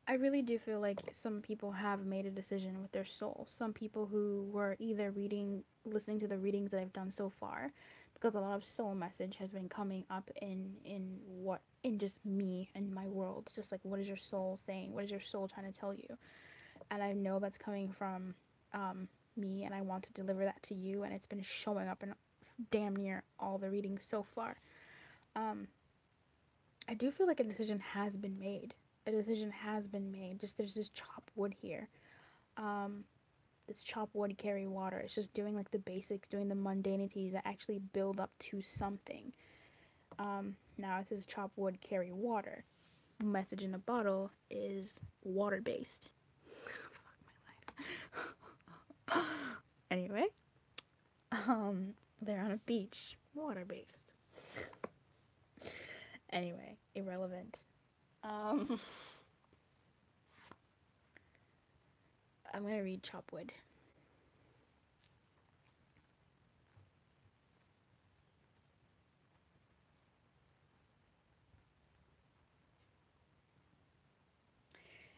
I really do feel like some people have made a decision with their soul. Some people who were either listening to the readings that I've done so far, because a lot of soul message has been coming up in just me and my world. It's just like, what is your soul saying? What is your soul trying to tell you? And I know that's coming from me, and I want to deliver that to you. And it's been showing up in damn near all the readings so far. I do feel like a decision has been made. A decision has been made. Just there's this chop wood here. This chop wood, carry water. It's just doing like the basics, doing the mundanities that actually build up to something. Now it says chop wood, carry water. Message in a bottle is water based. Anyway, they're on a beach, water based. Anyway, irrelevant. I'm gonna read Chopwood.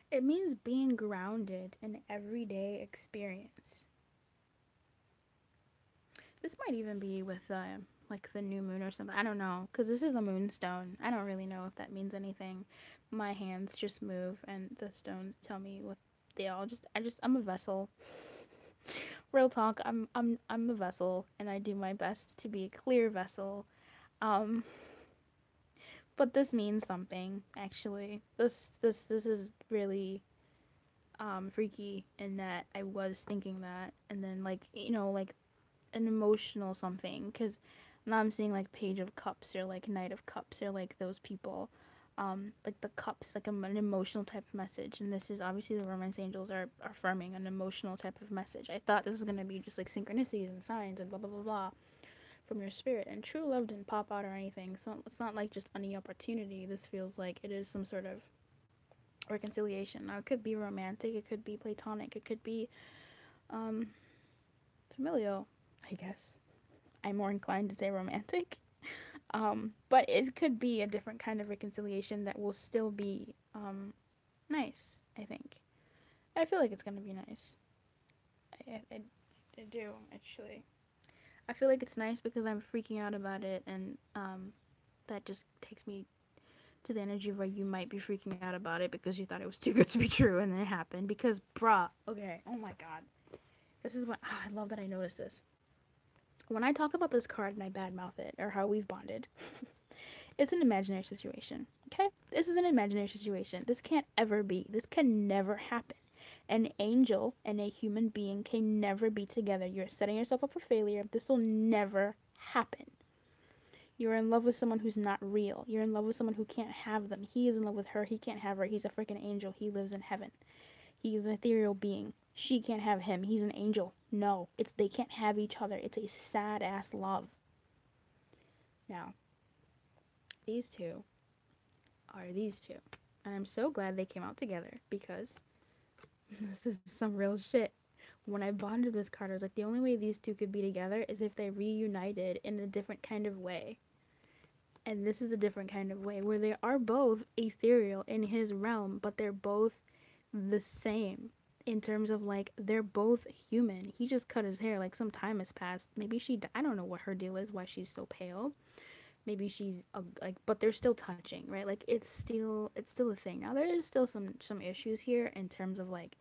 It means being grounded in everyday experience. This might even be with like the new moon or something. I don't know, because this is a moonstone. I don't really know if that means anything. My hands just move, and the stones tell me what they all just. I'm a vessel. Real talk. I'm a vessel, and I do my best to be a clear vessel. But this means something, actually. This is really freaky in that I was thinking that, and then like, you know, like an emotional something, because now I'm seeing like Page of Cups or like Knight of Cups or like those people, like the cups, like an emotional type of message. And this is obviously the romance angels are affirming an emotional type of message. I thought this was going to be just like synchronicities and signs and blah blah blah blah from your spirit, and true love didn't pop out or anything, so it's not like just any opportunity. This feels like it is some sort of reconciliation. Now it could be romantic, it could be platonic, it could be familial, I guess. I'm more inclined to say romantic. But it could be a different kind of reconciliation that will still be nice, I think. I feel like it's gonna be nice. I do, actually. I feel like it's nice because I'm freaking out about it, and that just takes me to the energy where you might be freaking out about it because you thought it was too good to be true, and then it happened. Because, bruh, okay, oh my god. This is what, I love that I noticed this. When I talk about this card and I badmouth it, or how we've bonded, it's an imaginary situation, okay? This is an imaginary situation. This can't ever be. This can never happen. An angel and a human being can never be together. You're setting yourself up for failure. This will never happen. You're in love with someone who's not real. You're in love with someone who can't have them. He is in love with her. He can't have her. He's a freaking angel. He lives in heaven. He's an ethereal being. She can't have him. He's an angel. No, they can't have each other. It's a sad ass love. Now, these two are these two. And I'm so glad they came out together because this is some real shit. When I bonded with Carter, I was like, the only way these two could be together is if they reunited in a different kind of way. And this is a different kind of way where they are both ethereal in his realm, but they're both the same in terms of like they're both human. He just cut his hair, like some time has passed. Maybe I don't know what her deal is, why she's so pale. Maybe she's like, but they're still touching, right? Like it's still a thing. Now there is still some issues here in terms of like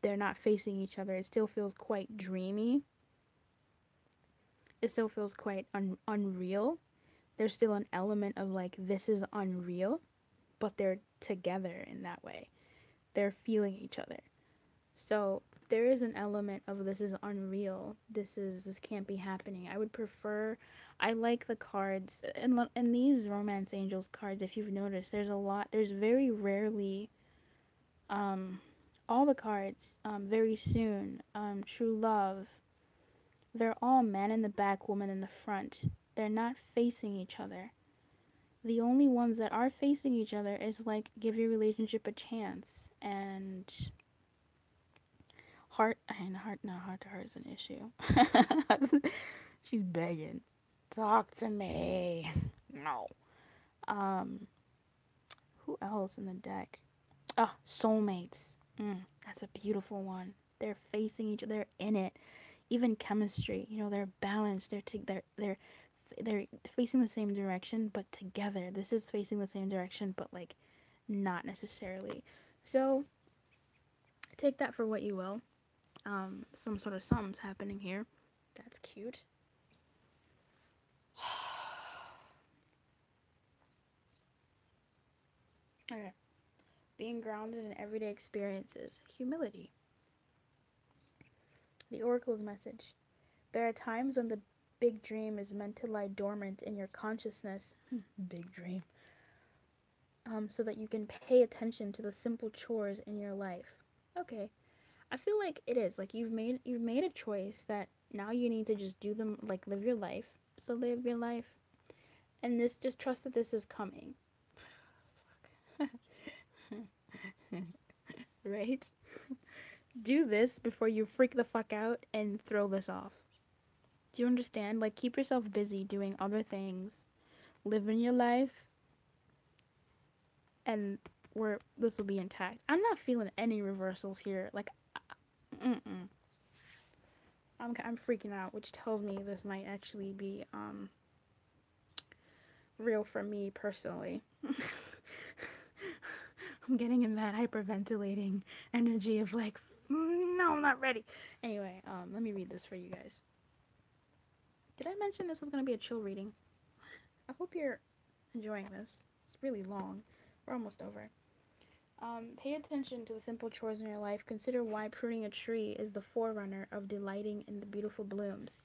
they're not facing each other. It still feels quite dreamy. It still feels quite unreal. There's still an element of like this is unreal, but they're together in that way. They're feeling each other. So there is an element of this is unreal. This can't be happening. I would prefer. I like the cards and these romance angels cards. If you've noticed, there's a lot. There's very rarely, um, all the cards. Very soon. True love. They're all man in the back, woman in the front. They're not facing each other. The only ones that are facing each other is like give your relationship a chance and heart and heart no heart to heart is an issue. She's begging. Talk to me. No. Um who else in the deck? Oh, soulmates. That's a beautiful one. They're facing each other, they're in it. Even chemistry, they're balanced. They're facing the same direction but together. This is facing the same direction but like not necessarily. So take that for what you will. Some sort of something's happening here. That's cute. Okay. Being grounded in everyday experiences. Humility. The Oracle's message. There are times when the big dream is meant to lie dormant in your consciousness. Big dream. So that you can pay attention to the simple chores in your life. Okay. I feel like it is. Like you've made a choice that now you need to just do them, like live your life. So live your life. And this, just trust that this is coming. Right? Do this before you freak the fuck out and throw this off. Do you understand? Like, keep yourself busy doing other things. Living your life. And this will be intact. I'm not feeling any reversals here. Like, I'm freaking out, which tells me this might actually be, real for me personally. I'm getting in that hyperventilating energy of like, no, I'm not ready. Anyway, let me read this for you guys. Did I mention this was going to be a chill reading? I hope you're enjoying this. It's really long. We're almost over. Pay attention to the simple chores in your life. Consider why pruning a tree is the forerunner of delighting in the beautiful blooms.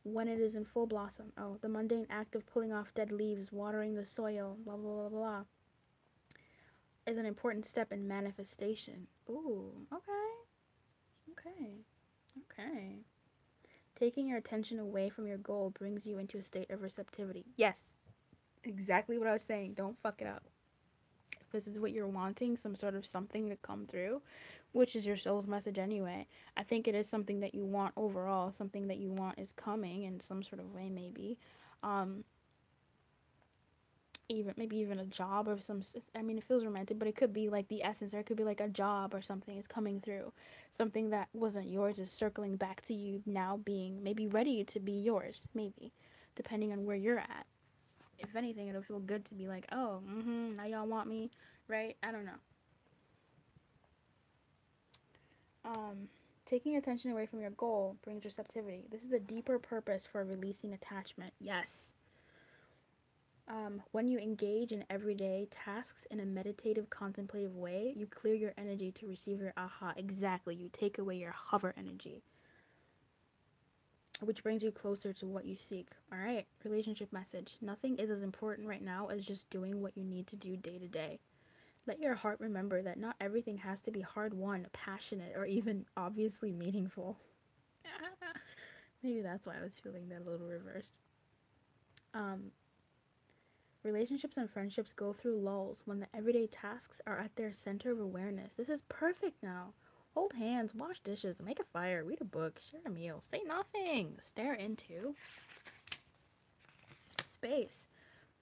When it is in full blossom, the mundane act of pulling off dead leaves, watering the soil, blah, blah, blah, blah, is an important step in manifestation. Ooh, okay. Taking your attention away from your goal brings you into a state of receptivity. Yes, exactly what I was saying. Don't fuck it up. If this is what you're wanting, some sort of something to come through, which is your soul's message anyway, I think it is something that you want overall. Something that you want is coming in some sort of way, maybe. Even a job or it feels romantic, but it could be like the essence, or it could be like a job or something is coming through. Something that wasn't yours is circling back to you now, being maybe ready to be yours, maybe, depending on where you're at. If anything, it'll feel good to be like, oh, now y'all want me, right? I don't know. Taking attention away from your goal brings receptivity. This is a deeper purpose for releasing attachment. Yes. When you engage in everyday tasks in a meditative, contemplative way, you clear your energy to receive your aha. Exactly. You take away your hover energy, which brings you closer to what you seek. All right. Relationship message. Nothing is as important right now as just doing what you need to do day to day. Let your heart remember that not everything has to be hard-won, passionate, or even obviously meaningful. Maybe that's why I was feeling that a little reversed. Relationships and friendships go through lulls when the everyday tasks are at their center of awareness. This is perfect now. Hold hands, wash dishes, make a fire, read a book, share a meal, say nothing, stare into space.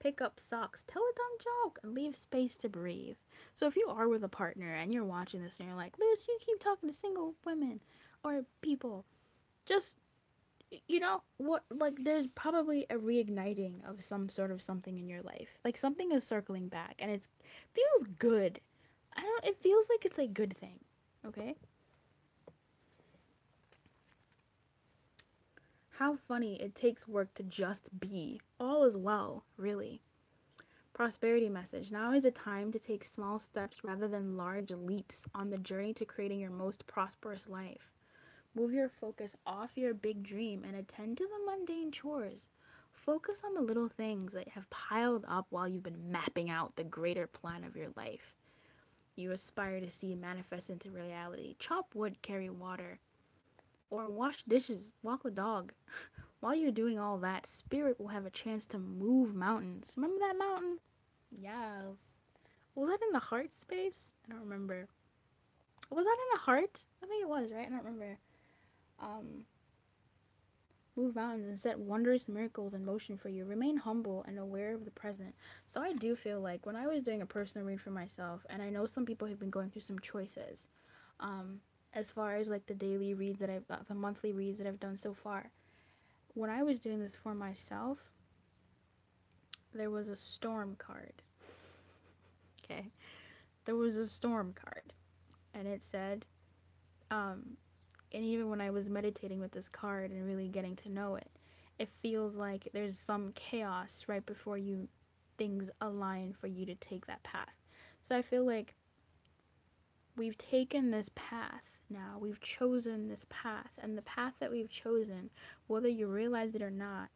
Pick up socks, tell a dumb joke, and leave space to breathe. So if you are with a partner and you're watching this and you're like, Luz, you keep talking to single women or people, just, there's probably a reigniting of some sort of something in your life. Like something is circling back and it feels good. It feels like it's a good thing. Okay? How funny it takes work to just be. All is well, really. Prosperity message. Now is a time to take small steps rather than large leaps on the journey to creating your most prosperous life. Move your focus off your big dream and attend to the mundane chores. Focus on the little things that have piled up while you've been mapping out the greater plan of your life. You aspire to see manifest into reality. Chop wood, carry water, or wash dishes, walk the dog. While you're doing all that, spirit will have a chance to move mountains. Remember that mountain? Yes. Was that in the heart space? I don't remember. Was that in the heart? I think it was, right? I don't remember. Um, Move mountains and set wondrous miracles in motion for you. Remain humble and aware of the present. So I do feel like when I was doing a personal read for myself, and I know some people have been going through some choices, as far as like the daily reads that I've got, the monthly reads that I've done so far. When I was doing this for myself, there was a storm card. Okay. There was a storm card. And it said, and even when I was meditating with this card and really getting to know it, it feels like there's some chaos right before things align for you to take that path. So I feel like we've taken this path now. We've chosen this path, and the path that we've chosen, whether you realize it or not,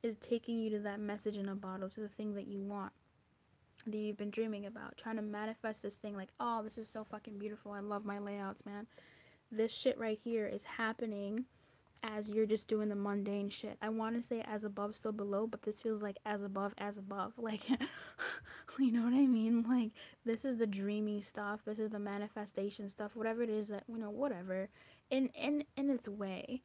is taking you to that message in a bottle, to the thing that you want, that you've been dreaming about, trying to manifest this thing like, oh, this is so fucking beautiful. I love my layouts, man. This shit right here is happening as you're just doing the mundane shit. I want to say as above, so below, but this feels like as above, as above. Like, you know what I mean? Like, this is the dreamy stuff. This is the manifestation stuff. Whatever it is that, whatever, in its way,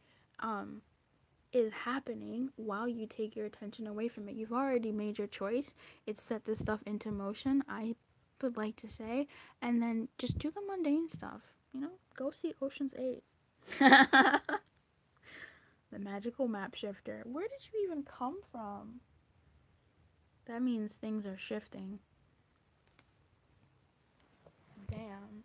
is happening while you take your attention away from it. You've already made your choice. It's set this stuff into motion, I would like to say, and then just do the mundane stuff. Go see Ocean's 8. The magical map shifter. Where did you even come from? That means things are shifting. Damn.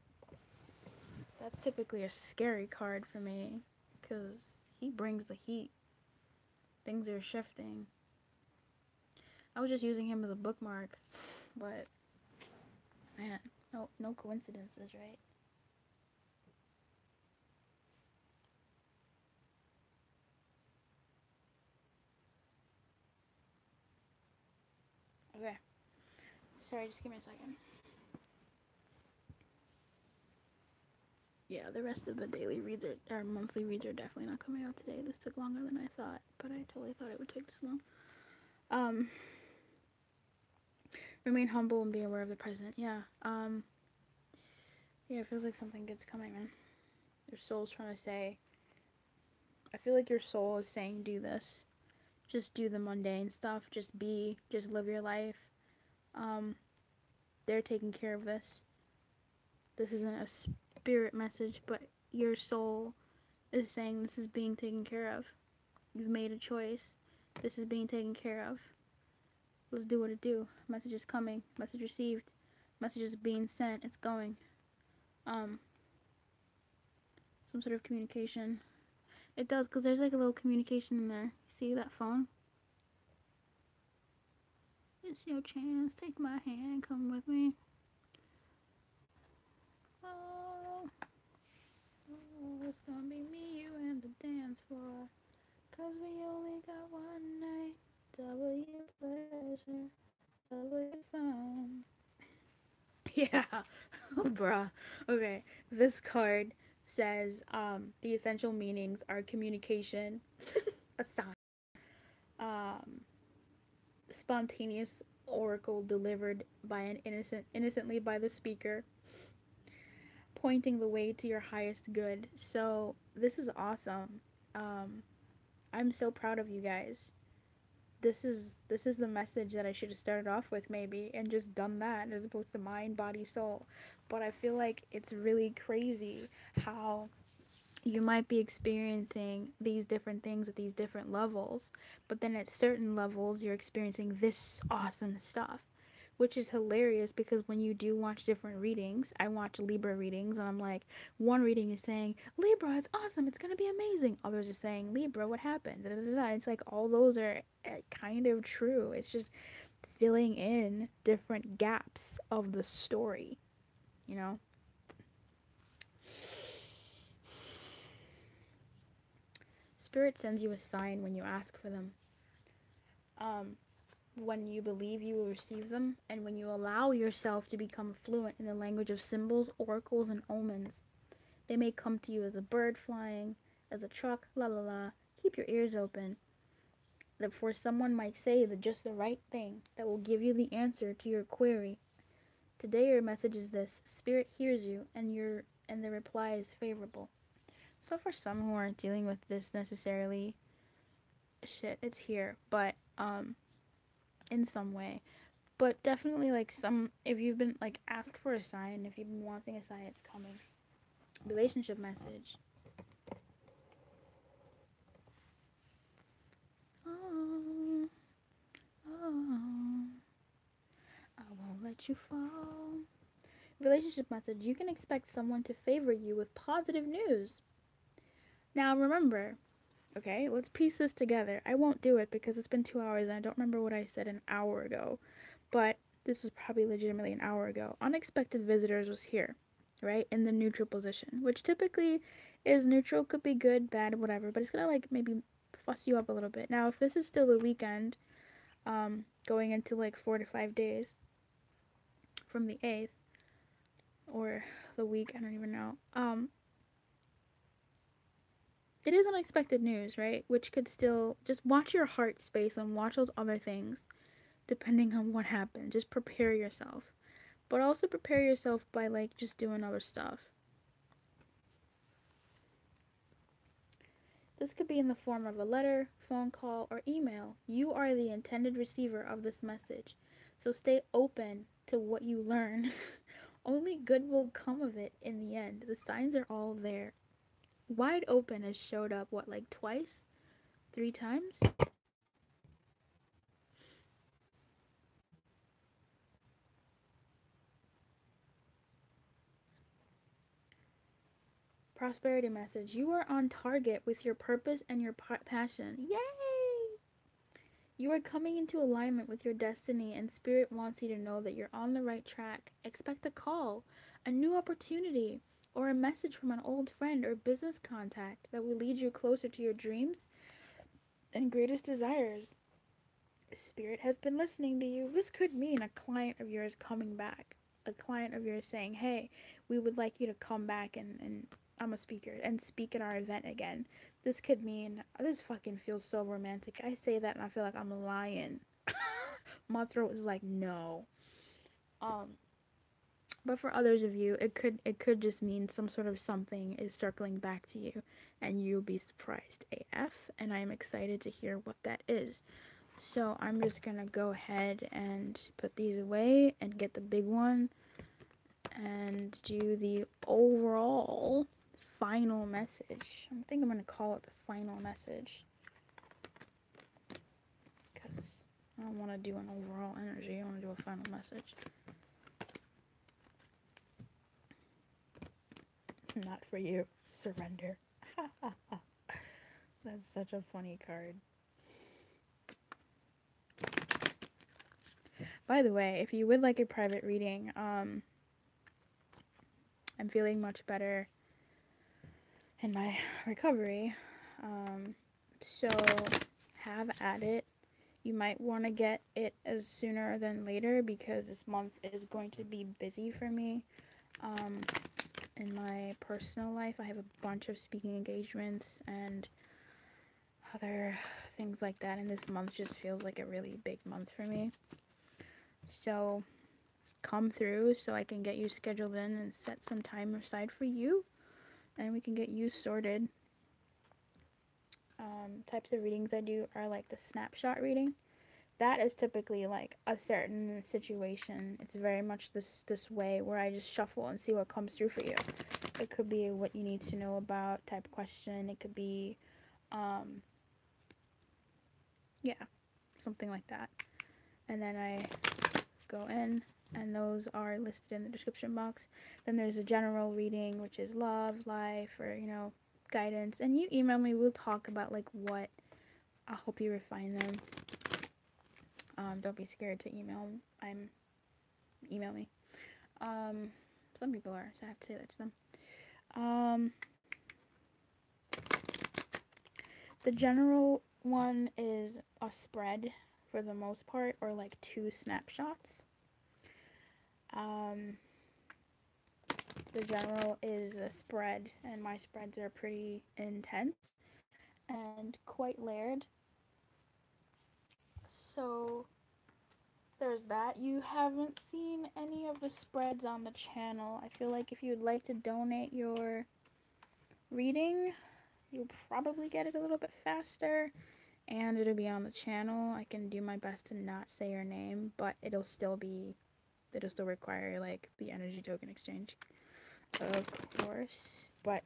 That's typically a scary card for me, because he brings the heat. Things are shifting. I was just using him as a bookmark, but man, no coincidences, right? Okay. Sorry, just give me a second. Yeah, the rest of the daily reads or monthly reads are definitely not coming out today. This took longer than I thought, but I totally thought it would take this long. Remain humble and be aware of the present. Yeah. Yeah, it feels like something good's coming, man. Your soul's trying to say, I feel like your soul is saying, do this. Just do the mundane stuff. Just live your life. They're taking care of this. This isn't a spirit message, but your soul is saying this is being taken care of. You've made a choice. This is being taken care of. Let's do what it do. Message is coming. Message received. Message is being sent. It's going. Some sort of communication. It does, because there's like a little communication in there. See that phone? It's your chance. Take my hand. Come with me. Oh, it's gonna be me, you, and the dance floor. 'Cause we only got one night. Double your pleasure. Double your fun. Yeah. Oh, bruh. Okay. This card says the essential meanings are communication, a sign, spontaneous oracle delivered by an innocently by the speaker, pointing the way to your highest good. So this is awesome. I'm so proud of you guys. This is the message that I should have started off with, maybe, and just done that as opposed to mind, body, soul. But I feel like it's really crazy how you might be experiencing these different things at these different levels, but then at certain levels you're experiencing this awesome stuff, which is hilarious, because when you do watch different readings, I watch Libra readings, and I'm like, one reading is saying, Libra, it's awesome, it's gonna be amazing. Others are saying, Libra, what happened? Da, da, da, da. It's like all those are kind of true. It's just filling in different gaps of the story, you know? Spirit sends you a sign when you ask for them. When you believe you will receive them, and when you allow yourself to become fluent in the language of symbols, oracles, and omens. They may come to you as a bird flying, as a truck, la la la. Keep your ears open. Therefore, someone might say just the right thing that will give you the answer to your query. Today, your message is this: Spirit hears you, and the reply is favorable. So, for some who aren't dealing with this necessarily, shit, it's here, but in some way. But definitely, like, if you've been like ask for a sign, if you've been wanting a sign, it's coming. Relationship message. Oh, oh, I won't let you fall. Relationship message. You can expect someone to favor you with positive news. Now remember, okay, let's piece this together. I won't do it because it's been 2 hours and I don't remember what I said an hour ago. But this was probably legitimately an hour ago. Unexpected visitors was here, right? In the neutral position, which typically is neutral, could be good, bad, whatever, but it's gonna like maybe fuss you up a little bit. Now, if this is still the weekend, going into like 4 to 5 days from the 8th, or the week, I don't even know, it is unexpected news, right? Which could still, just watch your heart space and watch those other things depending on what happened. Just prepare yourself. But also prepare yourself by like just doing other stuff. This could be in the form of a letter, phone call, or email. You are the intended receiver of this message. So stay open to what you learn. Only good will come of it in the end. The signs are all there. Wide open has showed up, what, like twice? 3 times? Prosperity message. You are on target with your purpose and your passion. Yay! You are coming into alignment with your destiny, and Spirit wants you to know that you're on the right track. Expect a call, a new opportunity, or a message from an old friend or business contact that will lead you closer to your dreams and greatest desires. Spirit has been listening to you. This could mean a client of yours coming back. A client of yours saying, hey, we would like you to come back and I'm a speaker and speak at our event again. This could mean, this fucking feels so romantic. I say that and I feel like I'm lying. My throat is like, no. But for others of you, it could just mean some sort of something is circling back to you and you'll be surprised AF, and I'm excited to hear what that is. So I'm just gonna go ahead and put these away and get the big one and do the overall final message. I think I'm gonna call it the final message because I don't want to do an overall energy. I want to do a final message. Not for you. Surrender. That's such a funny card. By the way, if you would like a private reading, I'm feeling much better in my recovery. So have at it. You might want to get it as sooner than later because this month is going to be busy for me. In my personal life, I have a bunch of speaking engagements and other things like that, and this month just feels like a really big month for me. So come through so I can get you scheduled in and set some time aside for you, and we can get you sorted. Types of readings I do are like the snapshot reading. That is typically like a certain situation. It's very much this way where I just shuffle and see what comes through for you. It could be what you need to know about type question. It could be, yeah, something like that. And then I go in, and those are listed in the description box. Then there's a general reading, which is love, life, or, guidance. And you email me, we'll talk about like what. I'll help you refine them. Don't be scared to email me. Some people are, so I have to say that to them. The general one is a spread for the most part, or like 2 snapshots. The general is a spread, and my spreads are pretty intense and quite layered. So there's that. You haven't seen any of the spreads on the channel. I feel like if you'd like to donate your reading, you'll probably get it a little bit faster, and it'll be on the channel. I can do my best to not say your name, but it'll still require like the energy token exchange, of course. But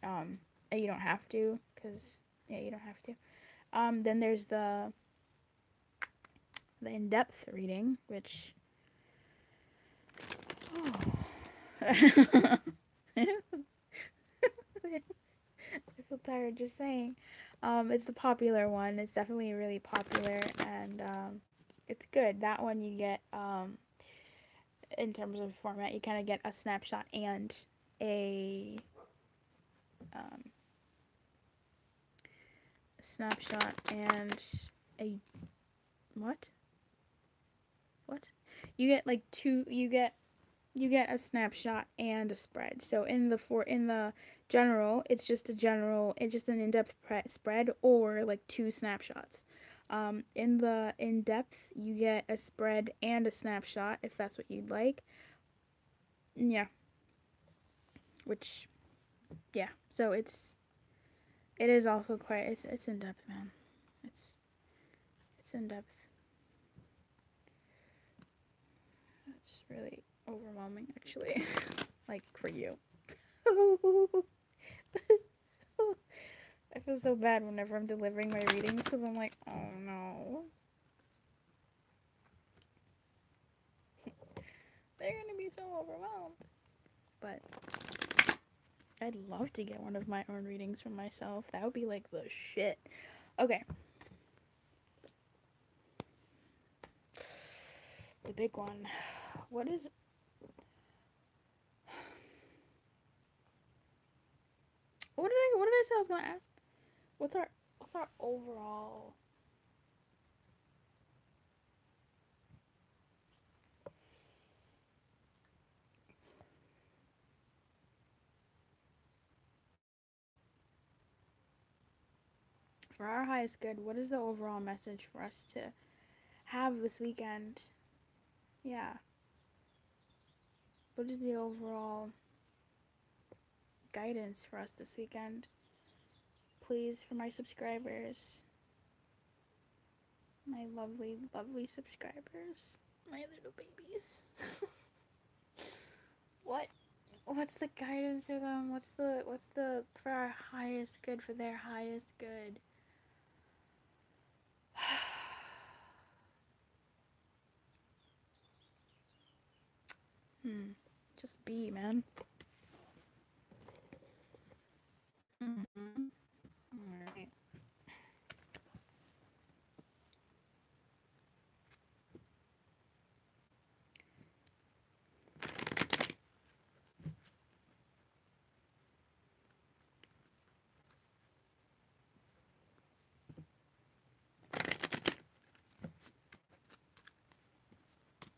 you don't have to, because you don't have to. Then there's the in-depth reading, which I feel tired just saying. It's the popular one. It's definitely really popular, and it's good. That one you get, in terms of format, you kind of get a snapshot and a what? You get like two. You get a snapshot and a spread. So in the general, it's just an in-depth spread, or like 2 snapshots. In the in-depth, you get a spread and a snapshot if that's what you'd like. Yeah. So it is also quite, it's in-depth, man. It's in-depth. It's really overwhelming, actually. Like, for you. I feel so bad whenever I'm delivering my readings, because I'm like, oh no. They're gonna be so overwhelmed. But I'd love to get one of my own readings from myself. That would be like the shit. Okay. The big one. What did I say I was gonna ask? What's our overall for our highest good? What is the overall message for us to have this weekend? Yeah. What is the overall guidance for us this weekend? Please, for my subscribers, my lovely, lovely subscribers, my little babies. What's the guidance for them? What's the for our highest good, for their highest good? Just be, man. Alright.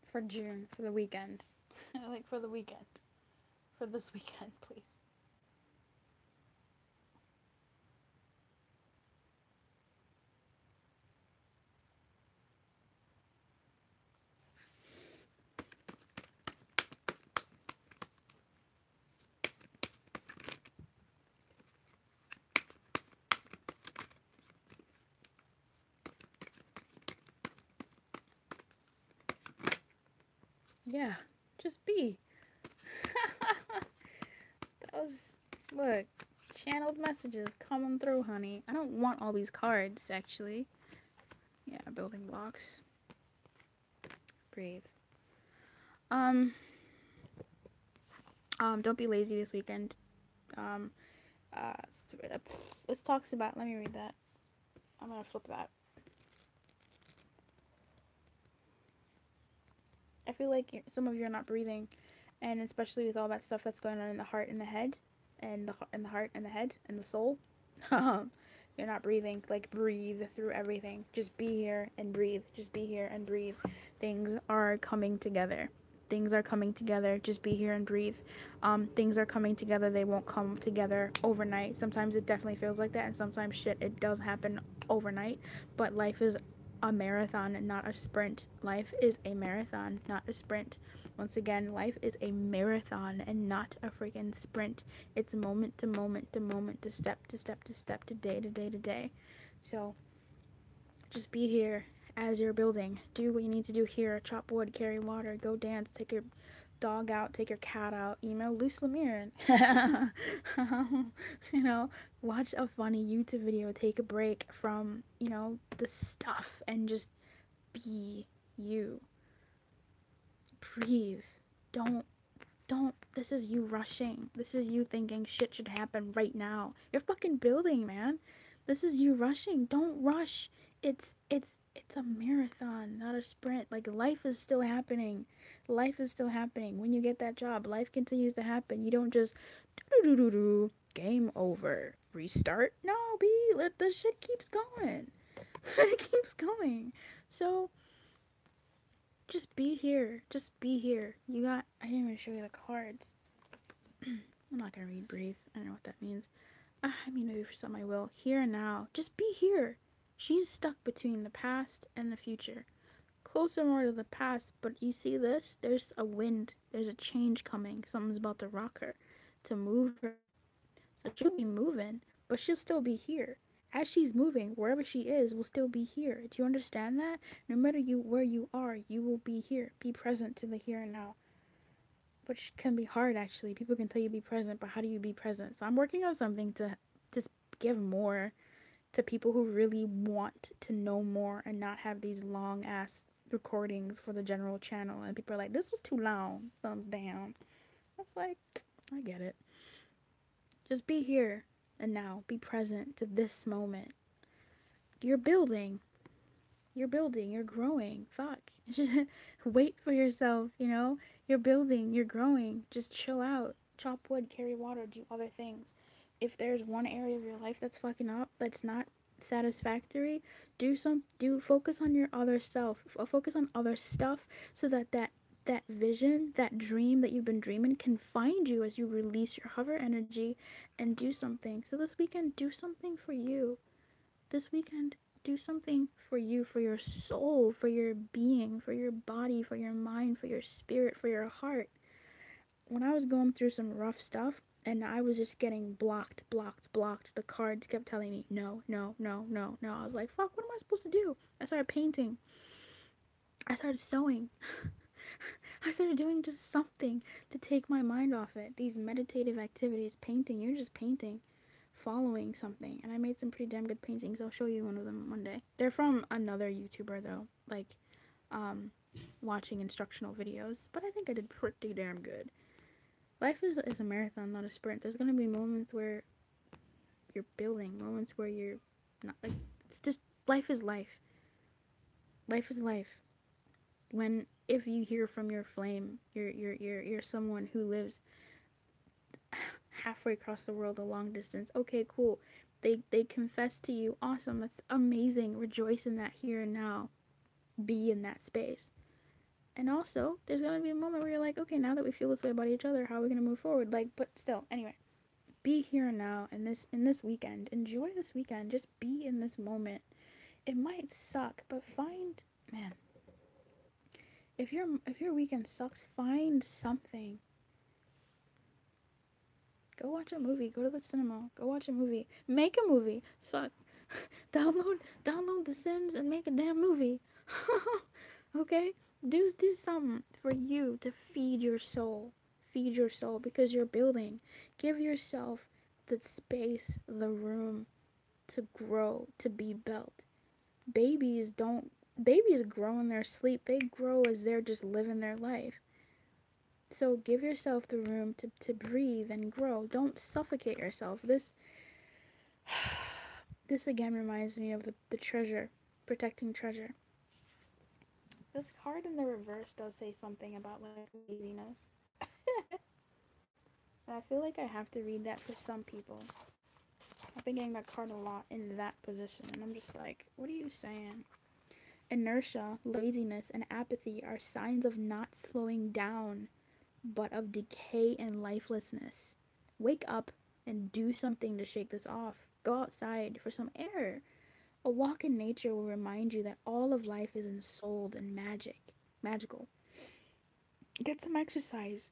For June, for the weekend. Like, for the weekend. For this weekend, please. Yeah, just be. That was, look, channeled messages coming through, honey. I don't want all these cards, actually. Yeah, building blocks. Breathe. Don't be lazy this weekend. This talks about, let me read that. I'm gonna flip that. I feel like some of you are not breathing, and especially with all that stuff that's going on in the heart and the head, and the heart and the head and the soul. You're not breathing. Like, breathe through everything. Just be here and breathe. Just be here and breathe. Things are coming together. Things are coming together. Just be here and breathe. Things are coming together. They won't come together overnight. Sometimes it definitely feels like that, and sometimes shit, it does happen overnight. But life is a marathon and not a sprint. Life is a marathon, not a sprint. Once again, life is a marathon and not a freaking sprint. It's moment to moment to moment, to step to step to step, to day to day to day. So just be here as you're building. Do what you need to do here. Chop wood, carry water, go dance, take your dog out, take your cat out, email Luce Lumiere. You know, watch a funny YouTube video, take a break from, the stuff, and just be you. Breathe. Don't this is you rushing. This is you thinking shit should happen right now. You're fucking building, man. This is you rushing. Don't rush. It's a marathon, not a sprint. Like, life is still happening. Life is still happening. When you get that job, life continues to happen. You don't just do game over. Restart. No, let the shit keeps going. It keeps going. So just be here. Just be here. I didn't even show you the cards. I'm not gonna read breathe. I don't know what that means. I mean, maybe for some I will. Here and now. Just be here. She's stuck between the past and the future. Closer more to the past, but you see this? There's a wind. There's a change coming. Something's about to rock her, to move her. So she'll be moving, but she'll still be here. As she's moving, wherever she is will still be here. Do you understand that? No matter where you are, you will be here. Be present to the here and now. Which can be hard, actually. People can tell you be present, but how do you be present? So I'm working on something to just give more to people who really want to know more and not have these long ass recordings for the general channel. And people are like, this was too long. Thumbs down. I was like, I get it. Just be here and now. Be present to this moment. You're building. You're building. You're growing. Fuck. Just wait for yourself, You're building. You're growing. Just chill out. Chop wood, carry water, do other things. If there's one area of your life that's fucking up, that's not satisfactory, focus on your other self. Focus on other stuff so that vision, that dream that you've been dreaming can find you as you release your hover energy and do something. So this weekend, do something for you. This weekend, do something for you, for your soul, for your being, for your body, for your mind, for your spirit, for your heart. When I was going through some rough stuff and I was just getting blocked, the cards kept telling me, no. I was like, fuck, what am I supposed to do? I started painting. I started sewing. I started doing just something to take my mind off it. These meditative activities, painting, you're just painting, following something. And I made some pretty damn good paintings. I'll show you one of them one day. They're from another YouTuber though, like watching instructional videos, but I think I did pretty damn good. Life is a marathon, not a sprint. There's gonna be moments where you're building, moments where you're not, like, it's just, life is life. Life is life. If you hear from your flame, you're someone who lives halfway across the world, a long distance. Okay, cool. They confess to you. Awesome. That's amazing. Rejoice in that here and now. Be in that space. And also, there's gonna be a moment where you're like, okay, now that we feel this way about each other, how are we gonna move forward? Like, but still, anyway, be here and now in this weekend. Enjoy this weekend. Just be in this moment. It might suck, but man. If your weekend sucks, find something. Go watch a movie. Go to the cinema. Go watch a movie. Make a movie. Fuck. download The Sims and make a damn movie. Okay? Do something for you to feed your soul. Feed your soul because you're building. Give yourself the space, the room to grow, to be built. Babies grow in their sleep. They grow as they're just living their life. So give yourself the room to breathe and grow. Don't suffocate yourself. This again reminds me of the treasure, protecting treasure. This card in the reverse does say something about like laziness. And I feel like I have to read that for some people. I've been getting that card a lot in that position, and I'm just like, what are you saying? Inertia, laziness, and apathy are signs of not slowing down, but of decay and lifelessness. Wake up and do something to shake this off. Go outside for some air. A walk in nature will remind you that all of life is ensouled and magical. Get some exercise.